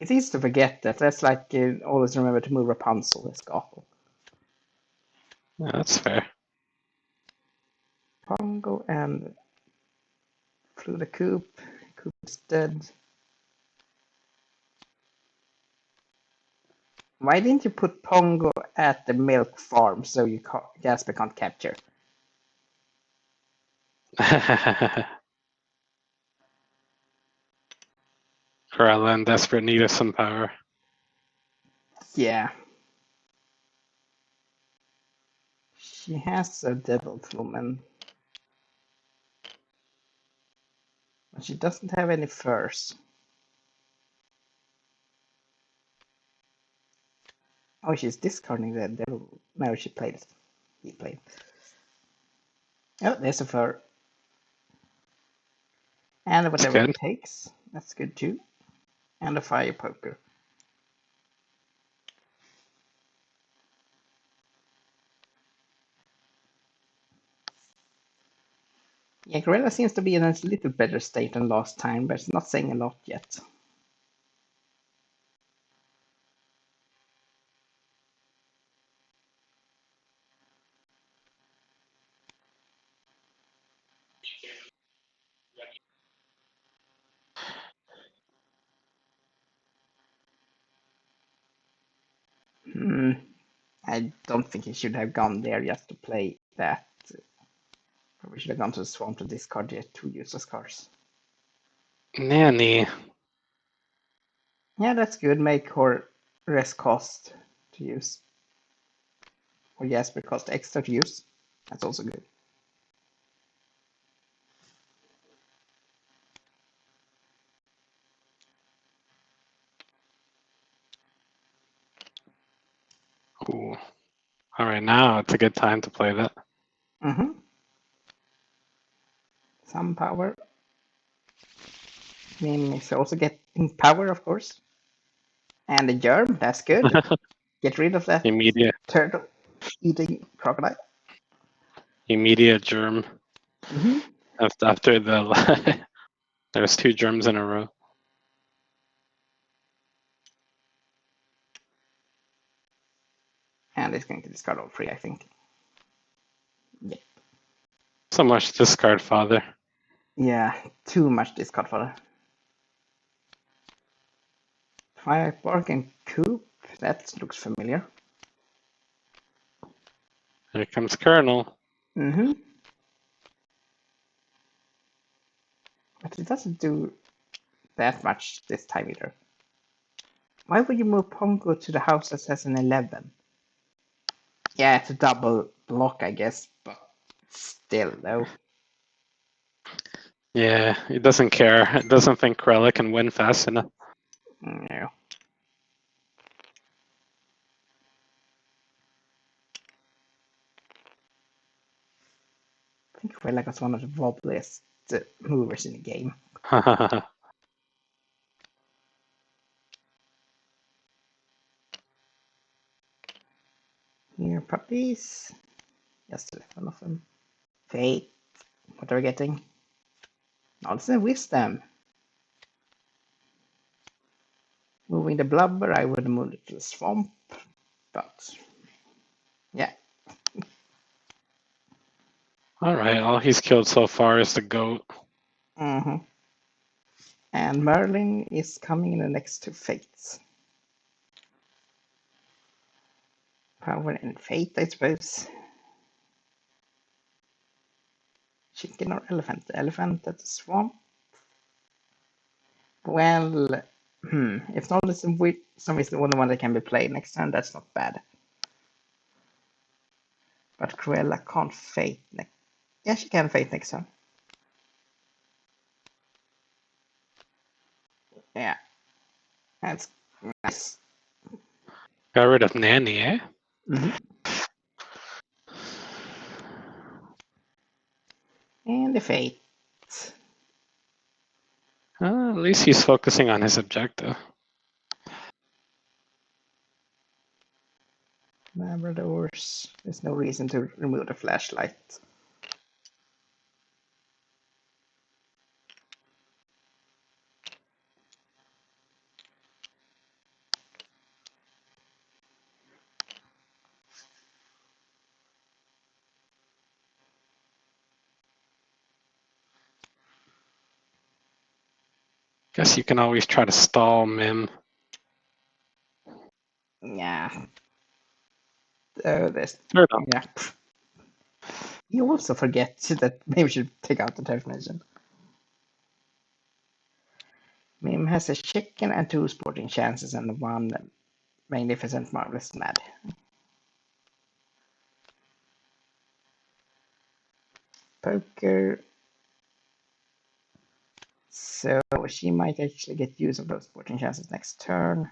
It's easy to forget that. That's like always remember to move Rapunzel as Gothel. Yeah, that's fair. Pongo and through the coop. Coop's dead. Why didn't you put Pongo at the milk farm so Jasper can't capture? Cruella and Desperate need of some power. Yeah. She has a devil's woman. But she doesn't have any furs. Oh, she's discarding the devil. No, she played it. He played. Oh, there's a fur. And That's whatever good. it takes. That's good too. And a fire poker. Yeah, Cruella seems to be in a little better state than last time, but it's not saying a lot yet. I don't think he should have gone there just to play that. Probably should have gone to the swamp to discard the two useless cards. Nanny. Yeah, that's good. Make her rest cost to use. Or Jasper cost extra to use. That's also good. Ooh. All right, now it's a good time to play that. Mm-hmm. Some power. Mim is also getting power, of course. And the germ, that's good. Get rid of that Immediate, turtle eating crocodile. immediate germ. Mm-hmm. After the there's 2 germs in a row. And it's going to discard all three, I think. Yeah. So much discard father. Yeah, too much discard for her. Firebark and Coop, that looks familiar. Here comes Colonel. Mm-hmm. But it doesn't do that much this time either. Why would you move Pongo to the house that has an 11? Yeah, it's a double block, I guess, but still, though. Yeah, he doesn't care. He doesn't think Cruella can win fast enough. No. I think Cruella was one of the wobbliest movers in the game. Here, puppies. Just 11 of them. Fate. What are we getting? Knowledge and wisdom. Moving the blubber, I would move it to the swamp, but yeah. All right, all he's killed so far is the goat. Mm-hmm. And Merlin is coming in the next two fates. Power and fate, I suppose. Chicken or elephant? The elephant at the swamp. Well, if knowledge and wisdom is the only one that can be played next turn, that's not bad. But Cruella can't fate next. Yeah, she can fate next turn. Yeah, that's nice. Got rid of Nanny, eh? Mm-hmm. And the fate. At least he's focusing on his objective. Labradors. There's no reason to remove the flashlight. Guess you can always try to stall Mim. Yeah. There's. Sure don't. Yeah. You also forget that maybe we should take out the definition. Mim has a chicken and two sporting chances and one magnificent marvelous mad. poker. So she might actually get use of those sporting chances next turn.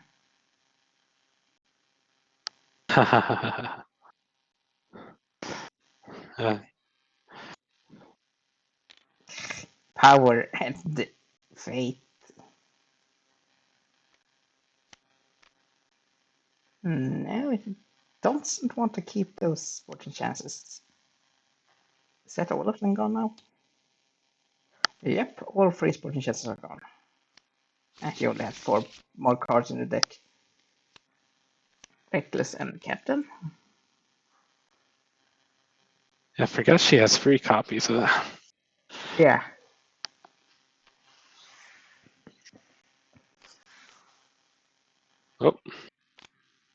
Power and fate. No, it doesn't want to keep those sporting chances. Is that all of them gone now? Yep, all 3 sporting chances are gone. Actually, only has 4 more cards in the deck. Reckless and Captain. I forget she has 3 copies of that. Yeah. Oh,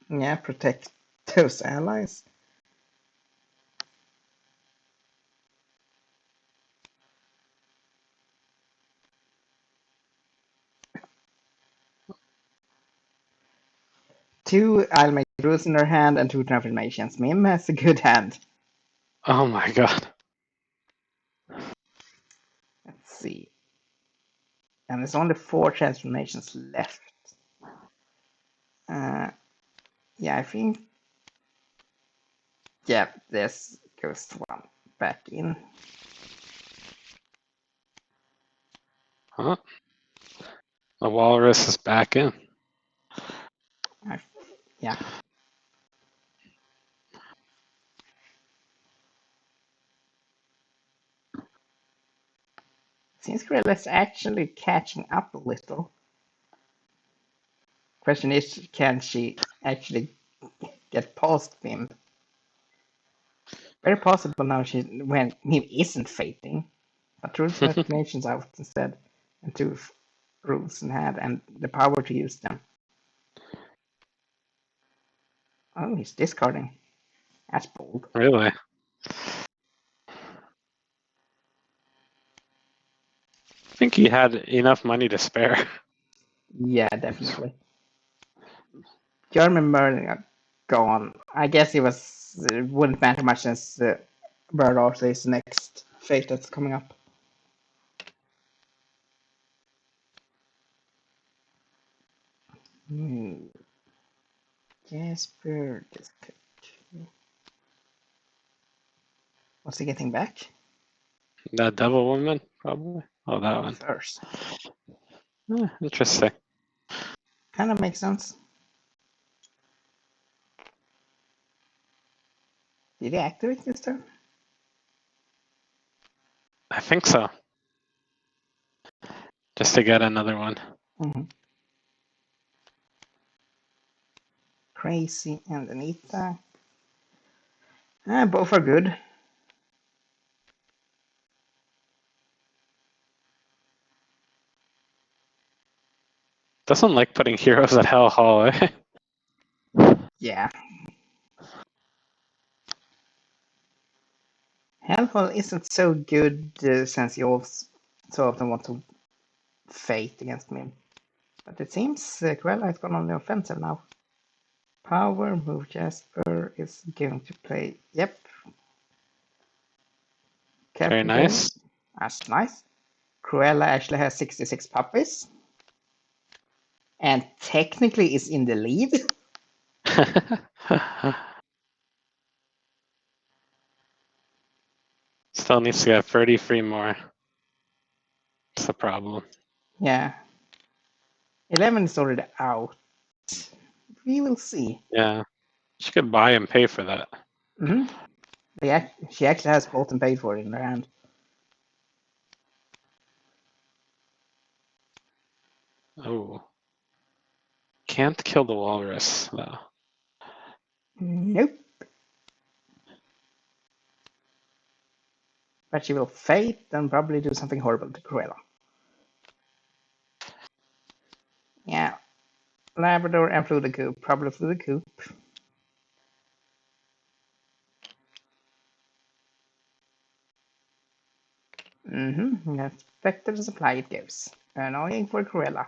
Yeah, protect those allies. Two Almay rules in her hand and 2 transformations. Mim has a good hand. oh my god. Let's see. And there's only 4 transformations left. Yeah, I think. Yeah, this goes one back in. Huh? The walrus is back in. Yeah. Seems Cruella's actually catching up a little. Question is, can she actually get past Mim? Very possible now when Mim isn't fating, but rules and explanations out instead, and 2 rules in hand and the power to use them. Oh, he's discarding. That's bold. Really? I think he had enough money to spare. Yeah, definitely. German Merlin gone. I guess it wouldn't matter much since Bird Arthur is the next fate that's coming up. Jasper. What's he getting back? That devil woman, probably. Oh, that one. First. Interesting. Kind of makes sense. Did he activate this turn? I think so. Just to get another one. Mm-hmm. Crazy and Anita. Both are good. Doesn't like putting heroes at Hell Hall, eh? Yeah. Hellfall isn't so good since you also so often want to fate against me. But it seems Cruella has gone on the offensive now. Power move Jasper is going to play. Yep. Very Captain nice. That's nice. Cruella actually has 66 puppies. And technically is in the lead. Still needs to get 33 more. That's the problem. Yeah. 11 is already out. We will see. Yeah. She could buy and pay for that. Mm-hmm. Yeah, she actually has bought and paid for it in her hand. Oh. Can't kill the walrus, though. Nope. But she will fate and probably do something horrible to Cruella. Yeah. Labrador and flew the coop. Probably flew the coop. Mm-hmm. Expected to supply it gives. Annoying for Cruella.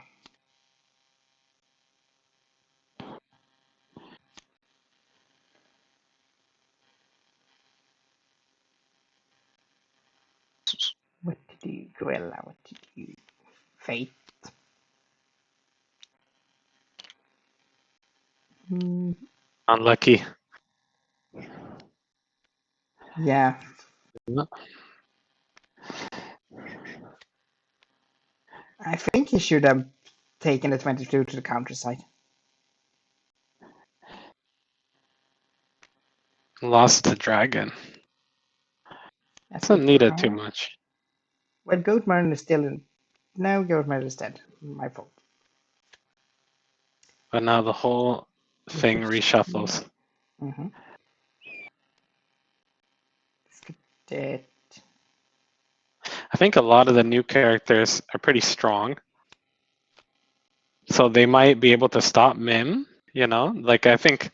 do Cruella? What do you do? Fate. Hmm, Unlucky. yeah, I think he should have taken the 22 to the countryside. Lost the dragon. That's Doesn't good need for it too her. much. Well, Goat Murder is still in. No, Goat Murder is dead. My fault. But now the whole thing reshuffles. Mm-hmm. Dead. I think a lot of the new characters are pretty strong. So they might be able to stop Mim, you know? Like, I think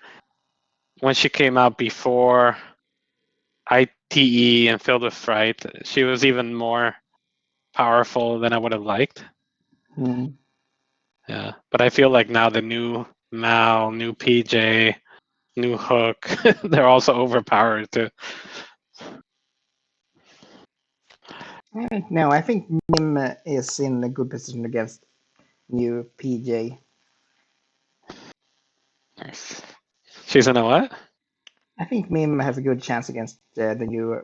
when she came out before ITE and Filled with Fright, she was even more powerful than I would have liked. Mm. Yeah. But I feel like now the new Mal, new PJ, new Hook, they're also overpowered too. No, I think Mim is in a good position against new PJ. She's in a what? I think Mim has a good chance against the new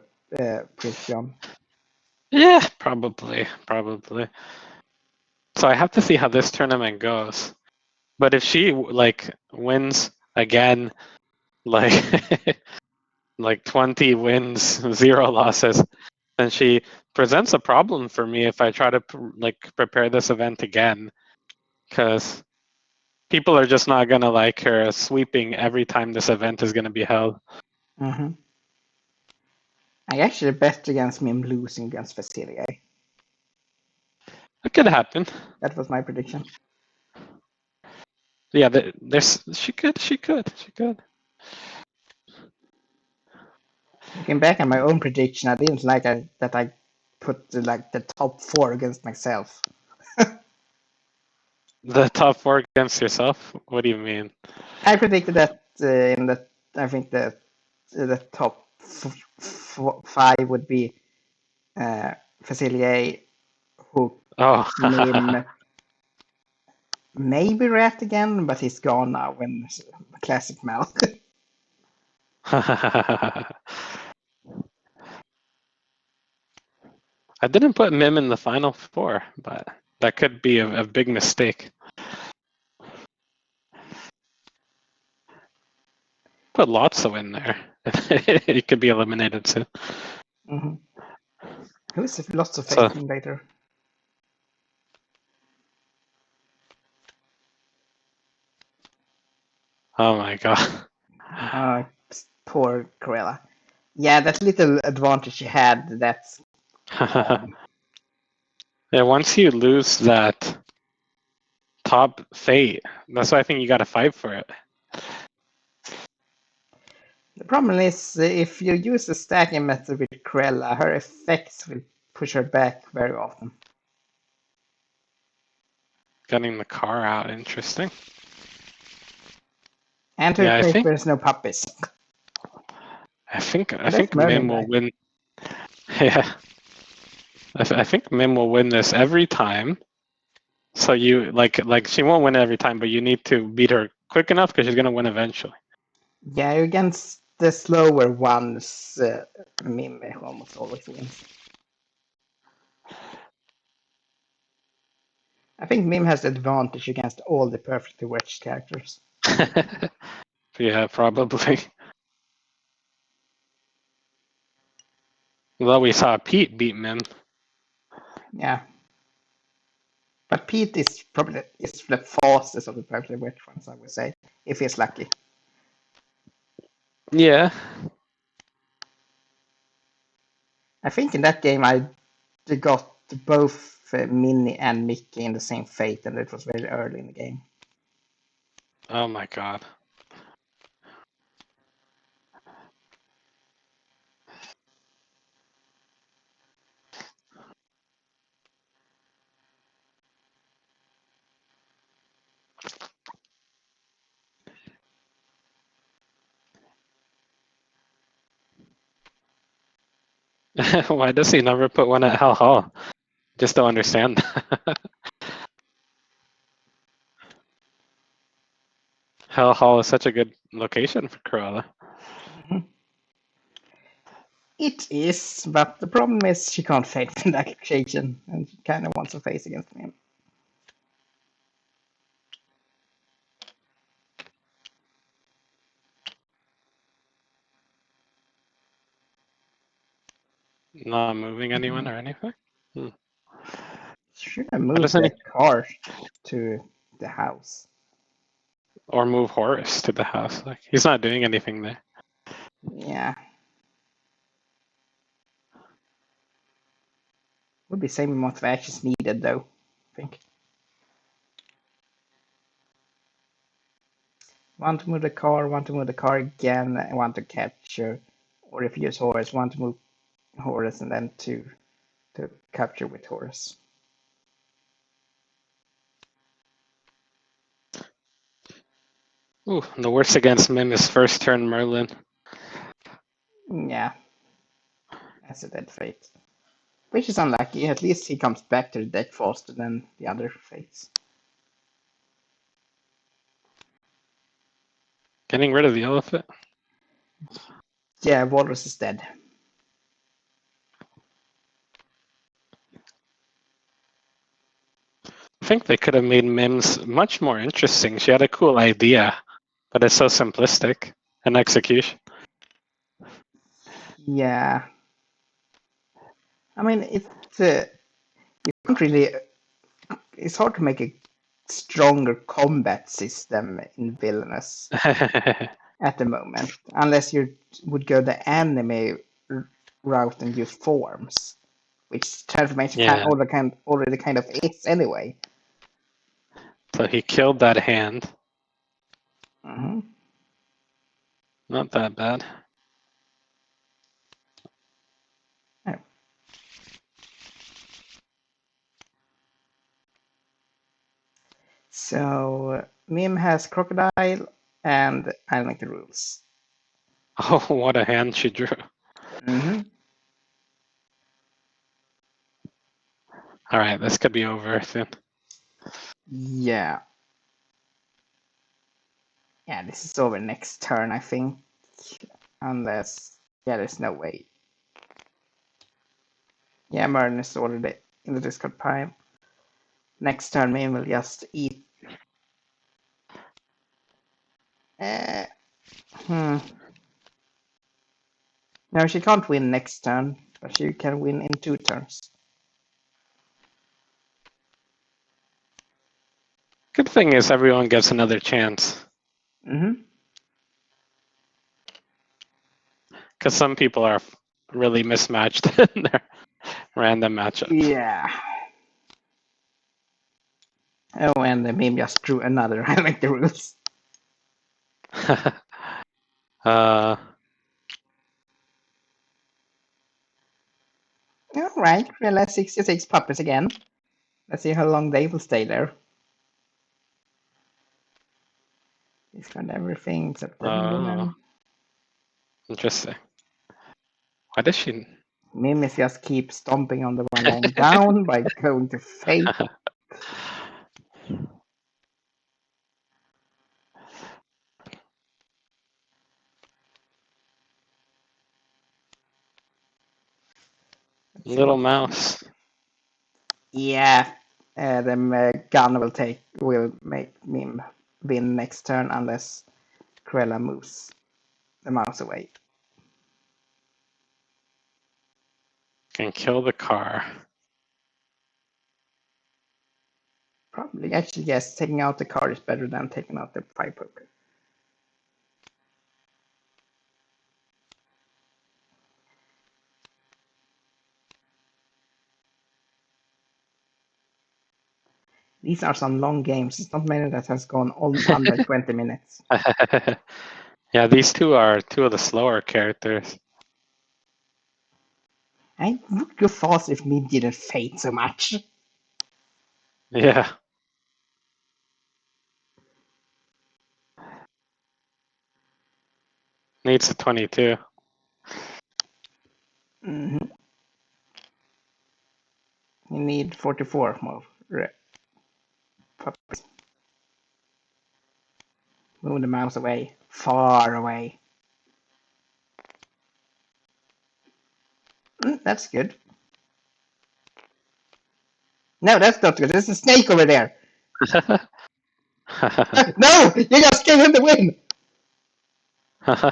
Prince John. Yeah, probably. So I have to see how this tournament goes. But if she like wins again, like like 20 wins, 0 losses, then she presents a problem for me if I try to like prepare this event again, because people are just not gonna like her sweeping every time this event is gonna be held. Mm-hmm. I actually bet against Mim losing against Facilier. It could happen. That was my prediction. Yeah, there's she could. Looking back at my own prediction, I didn't like that I put the top 4 against myself. The top 4 against yourself? What do you mean? I predicted that in the I think the top 5 would be Facilier, Hook, Oh, Mim, maybe Rat again, but he's gone now when Classic Mal. I didn't put Mim in the final 4, but that could be a big mistake. Put Lotso in there. It could be eliminated too. Mm-hmm. Who's lots of So, faith in later? oh my god. Poor Cruella. Yeah, that little advantage she had, that's gone. Yeah, once you lose that top fate, that's why I think you got to fight for it. The problem is if you use the stacking method with Cruella, her effects will push her back very often. Getting the car out, interesting. And to Yeah, replace there's no puppies. I think That's Merlin Mim will back. win. Yeah, I think Mim will win this every time. So you like she won't win every time, but you need to beat her quick enough because she's gonna win eventually. Yeah, against the slower ones, Mim almost always wins. I think Mim has the advantage against all the perfectly wedged characters. Yeah, probably. Well, we saw Pete beat Mim. Yeah. But Pete is probably the fastest of the perfectly wedged ones, I would say, if he's lucky. Yeah. I think in that game I got both Minnie and Mickey in the same fate, and it was very early in the game. Oh my god. Why does he never put one at Hell Hall? Just don't understand. Hell Hall is such a good location for Cruella. Mhm. It is, but the problem is she can't face that occasion, and she kind of wants to face against me. Not moving anyone or anything. Should have Why moved doesn't the he? car to the house. Or move Horace to the house. Like he's not doing anything there. Yeah. Would be same amount of actions needed, though, I think. Want to move the car, want to move the car again, and want to capture. Or if you use Horus, want to move Horus and then to capture with Horus. Ooh, the worst against Mim is first turn Merlin. Yeah. As a dead fate. Which is unlucky. At least he comes back to the deck faster than the other fates. Getting rid of the elephant. Yeah, Walrus is dead. I think they could have made Mims much more interesting. She had a cool idea, but it's so simplistic in execution. Yeah. I mean, you can't really. It's hard to make a stronger combat system in Villainous at the moment, unless you would go the anime route and use forms, which transformation Yeah. already kind of is anyway. So he killed that hand. Hmm. Not that bad. Oh. So Mim has Crocodile, and I like the rules. Oh, what a hand she drew. Hmm. All right, this could be over soon. Yeah. Yeah, this is over next turn, I think. Unless, yeah, there's no way. Yeah, Merlin is already in the discard pile. Next turn, Mim will just eat. Uh, hmm. No, she can't win next turn, but she can win in 2 turns. Good thing is everyone gets another chance. Hmm. Because some people are really mismatched in their random matchups. Yeah. Oh, and the Mim just drew another. I like the rules. uh, Alright, realize 66 puppets again. Let's see how long they will stay there. Discard everything except the woman. Interesting. Why does she? Mimis just keep stomping on the one lying down by going to fate. Let's see Little what. mouse. Yeah, the gun will make Mim win next turn unless Cruella moves the mouse away. Can kill the car. Probably, actually, yes, taking out the card is better than taking out the 5 poker. These are some long games. It's not many that has gone all under 20 minutes. Yeah, these two are two of the slower characters. I would go fast if Mim didn't fade so much. Yeah. Needs a 22. Mm-hmm. You need 44 more puppies. Move the mouse away. Far away. That's good. No, that's not good. There's a snake over there. No! You just gave him the win!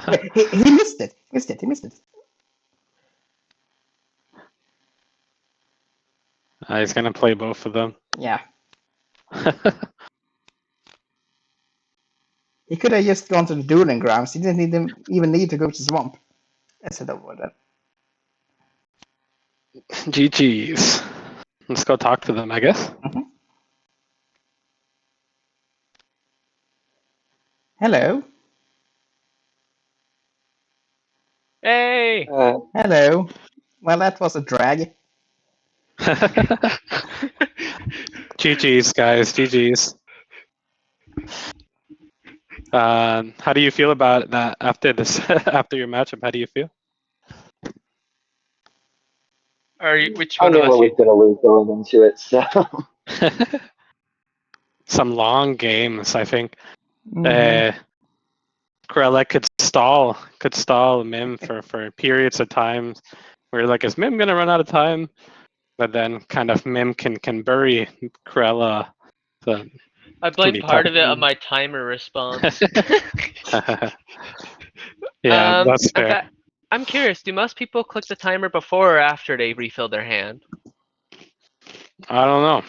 Wait, he missed it. He missed it. He's gonna play both of them. Yeah. He could have just gone to the dueling grounds. He didn't even need to go to swamp. Instead of that. GG's. Let's go talk to them, I guess. Hello. Hey! Hello. Well, that was a drag. GG's, guys. GG's. How do you feel about that after this? After your matchup, how do you feel? Which I one knew of I us? was going to lose going into it, so. Some games, I think. Mhm. Cruella could stall Mim for periods of time where like, is Mim gonna run out of time? But then kind of Mim can bury Cruella. So I blame pretty part tough. of it on my timer response. Yeah, that's In fair. fact, I'm curious, do most people click the timer before or after they refill their hand? I don't know.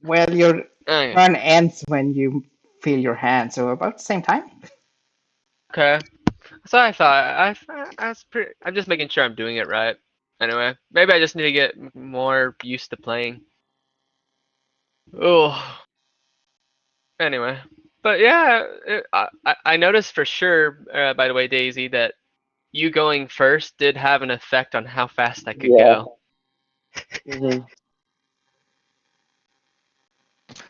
Well, your Okay. turn ends when you fill your hand, so about the same time. Okay. So I thought I'm just making sure I'm doing it right. Anyway, maybe I just need to get more used to playing. Oh. Anyway, but yeah, I noticed for sure. By the way, Daisy, that you going first did have an effect on how fast I could Yeah. go. hmm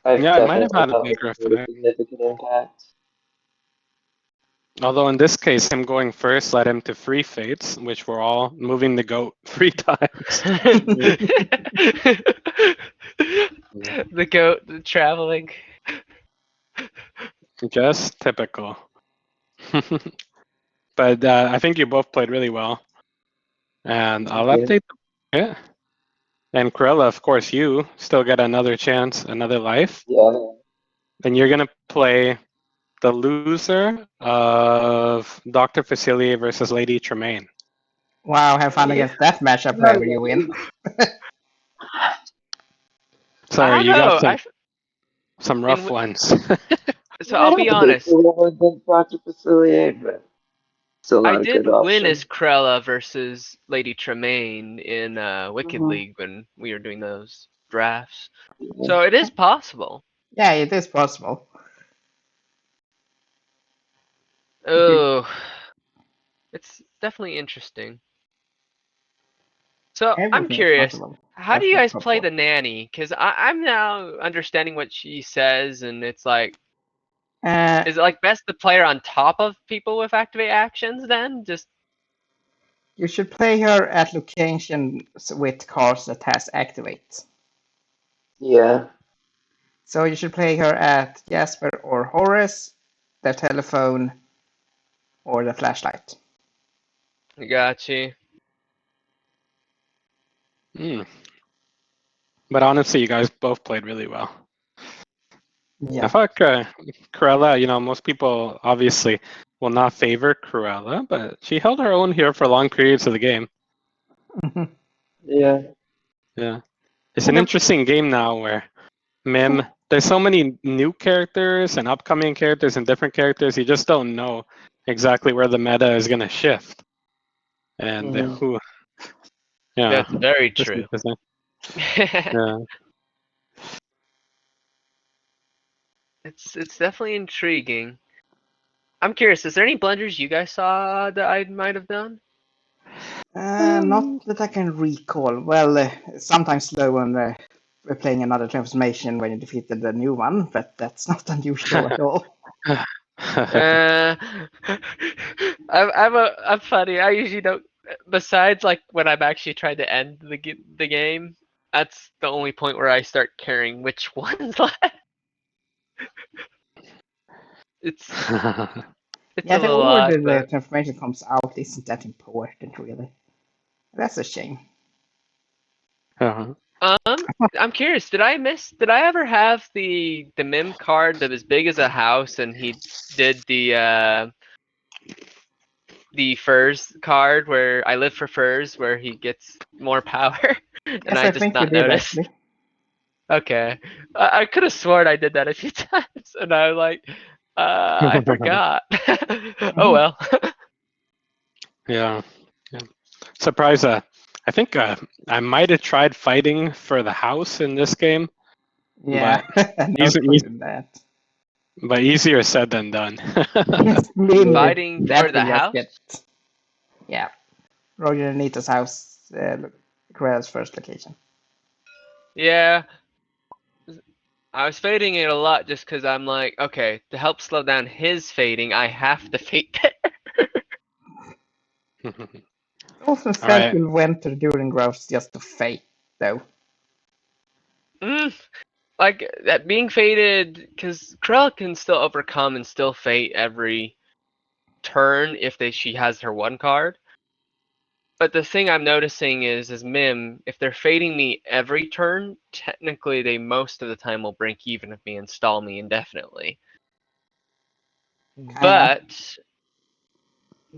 I've Yeah, it might have definitely had a felt like bigger it made a effect. significant impact. Although in this case, him going first led him to 3 fates, which were all moving the goat 3 times. The goat traveling. Just typical. But I think you both played really well. And I'll Thank you. update it. And Cruella, of course, you still get another chance, another life. Yeah. And you're going to play the loser of Dr. Facilier versus Lady Tremaine. Wow, have fun Yeah. against that matchup wherever you win. So I don't you got know. some In rough ones. So I'll be I did honest. a little bit against Dr. Facilier, but still I not a good did win as option. Krella versus Lady Tremaine in Wicked Mhm. League when we were doing those drafts. Yeah. So it is possible. Yeah, it is possible. Oh, it's definitely interesting. So I'm Everything is curious, possible. how do That's you the guys top play four. the nanny? Because I'm now understanding what she says, and it's like, Uh, is it like best to play her on top of people with activate actions then? Just you should play her at locations with cards that has activate. Yeah. So you should play her at Jasper or Horace, the telephone, or the flashlight. got you. Mm. But honestly, you guys both played really well. I Yeah. thought Cruella, most people obviously will not favor Cruella, but she held her own here for long periods of the game. Mhm. Yeah. Yeah. It's an And interesting game now where Mim, there's so many new characters and upcoming characters and different characters, you just don't know exactly where the meta is going to shift. And hmm yeah, That's very that's true. interesting. Yeah. It's definitely intriguing. I'm curious, is there any blunders you guys saw that I might have done? not that I can recall. Well, sometimes slow when we're playing another transformation when you defeated the new one, but that's not unusual at all. Uh, I'm funny. I usually don't. Besides, like when I'm actually trying to end the game, That's the only point where I start caring which one's left. It's it's Yeah, a the little order odd, the but transformation comes out isn't that important, really. That's a shame. Uh-huh. I'm curious. Did I ever have the Mim card that was big as a house, and he did the furs card where I live for furs, where he gets more power, and Yes, I I just think you not did noticed. actually. Okay, I could have sworn I did that a few times, and I was like, I forgot. Oh well. Yeah. Yeah. Surprise! I think I might have tried fighting for the house in this game, Yeah, but no easy, point in that. but easier said than done. Yes, Mim, Fighting that for the will just house? get. Yeah, Roger and Nita's house, Cruella's first location. Yeah, I was fading it a lot just because I'm like, okay, to help slow down his fading, I have to fade there. Also All felt right. you'll went to the dueling grounds just to fake, though. Like that being faded, because Krell can still overcome and still fade every turn if she has her one card. But the thing I'm noticing is Mim, if they're fading me every turn, technically they most of the time will break even with me and stall me indefinitely. Kinda.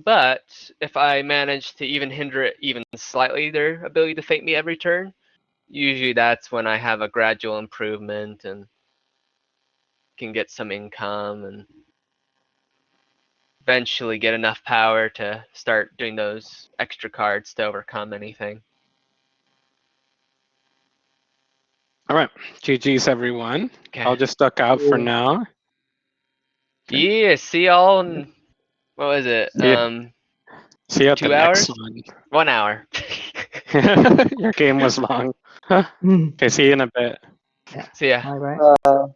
But if I manage to even hinder it even slightly, their ability to fade me every turn, usually that's when I have a gradual improvement and can get some income and eventually get enough power to start doing those extra cards to overcome anything. All right. GG's everyone. Okay. I'll just duck out for now. Okay. Yeah, see y'all in, what was it? See you at the 2 next hours? one. 1 hour. Your game was long. Mm. Okay, see you in a bit. Yeah. See ya. Bye bye.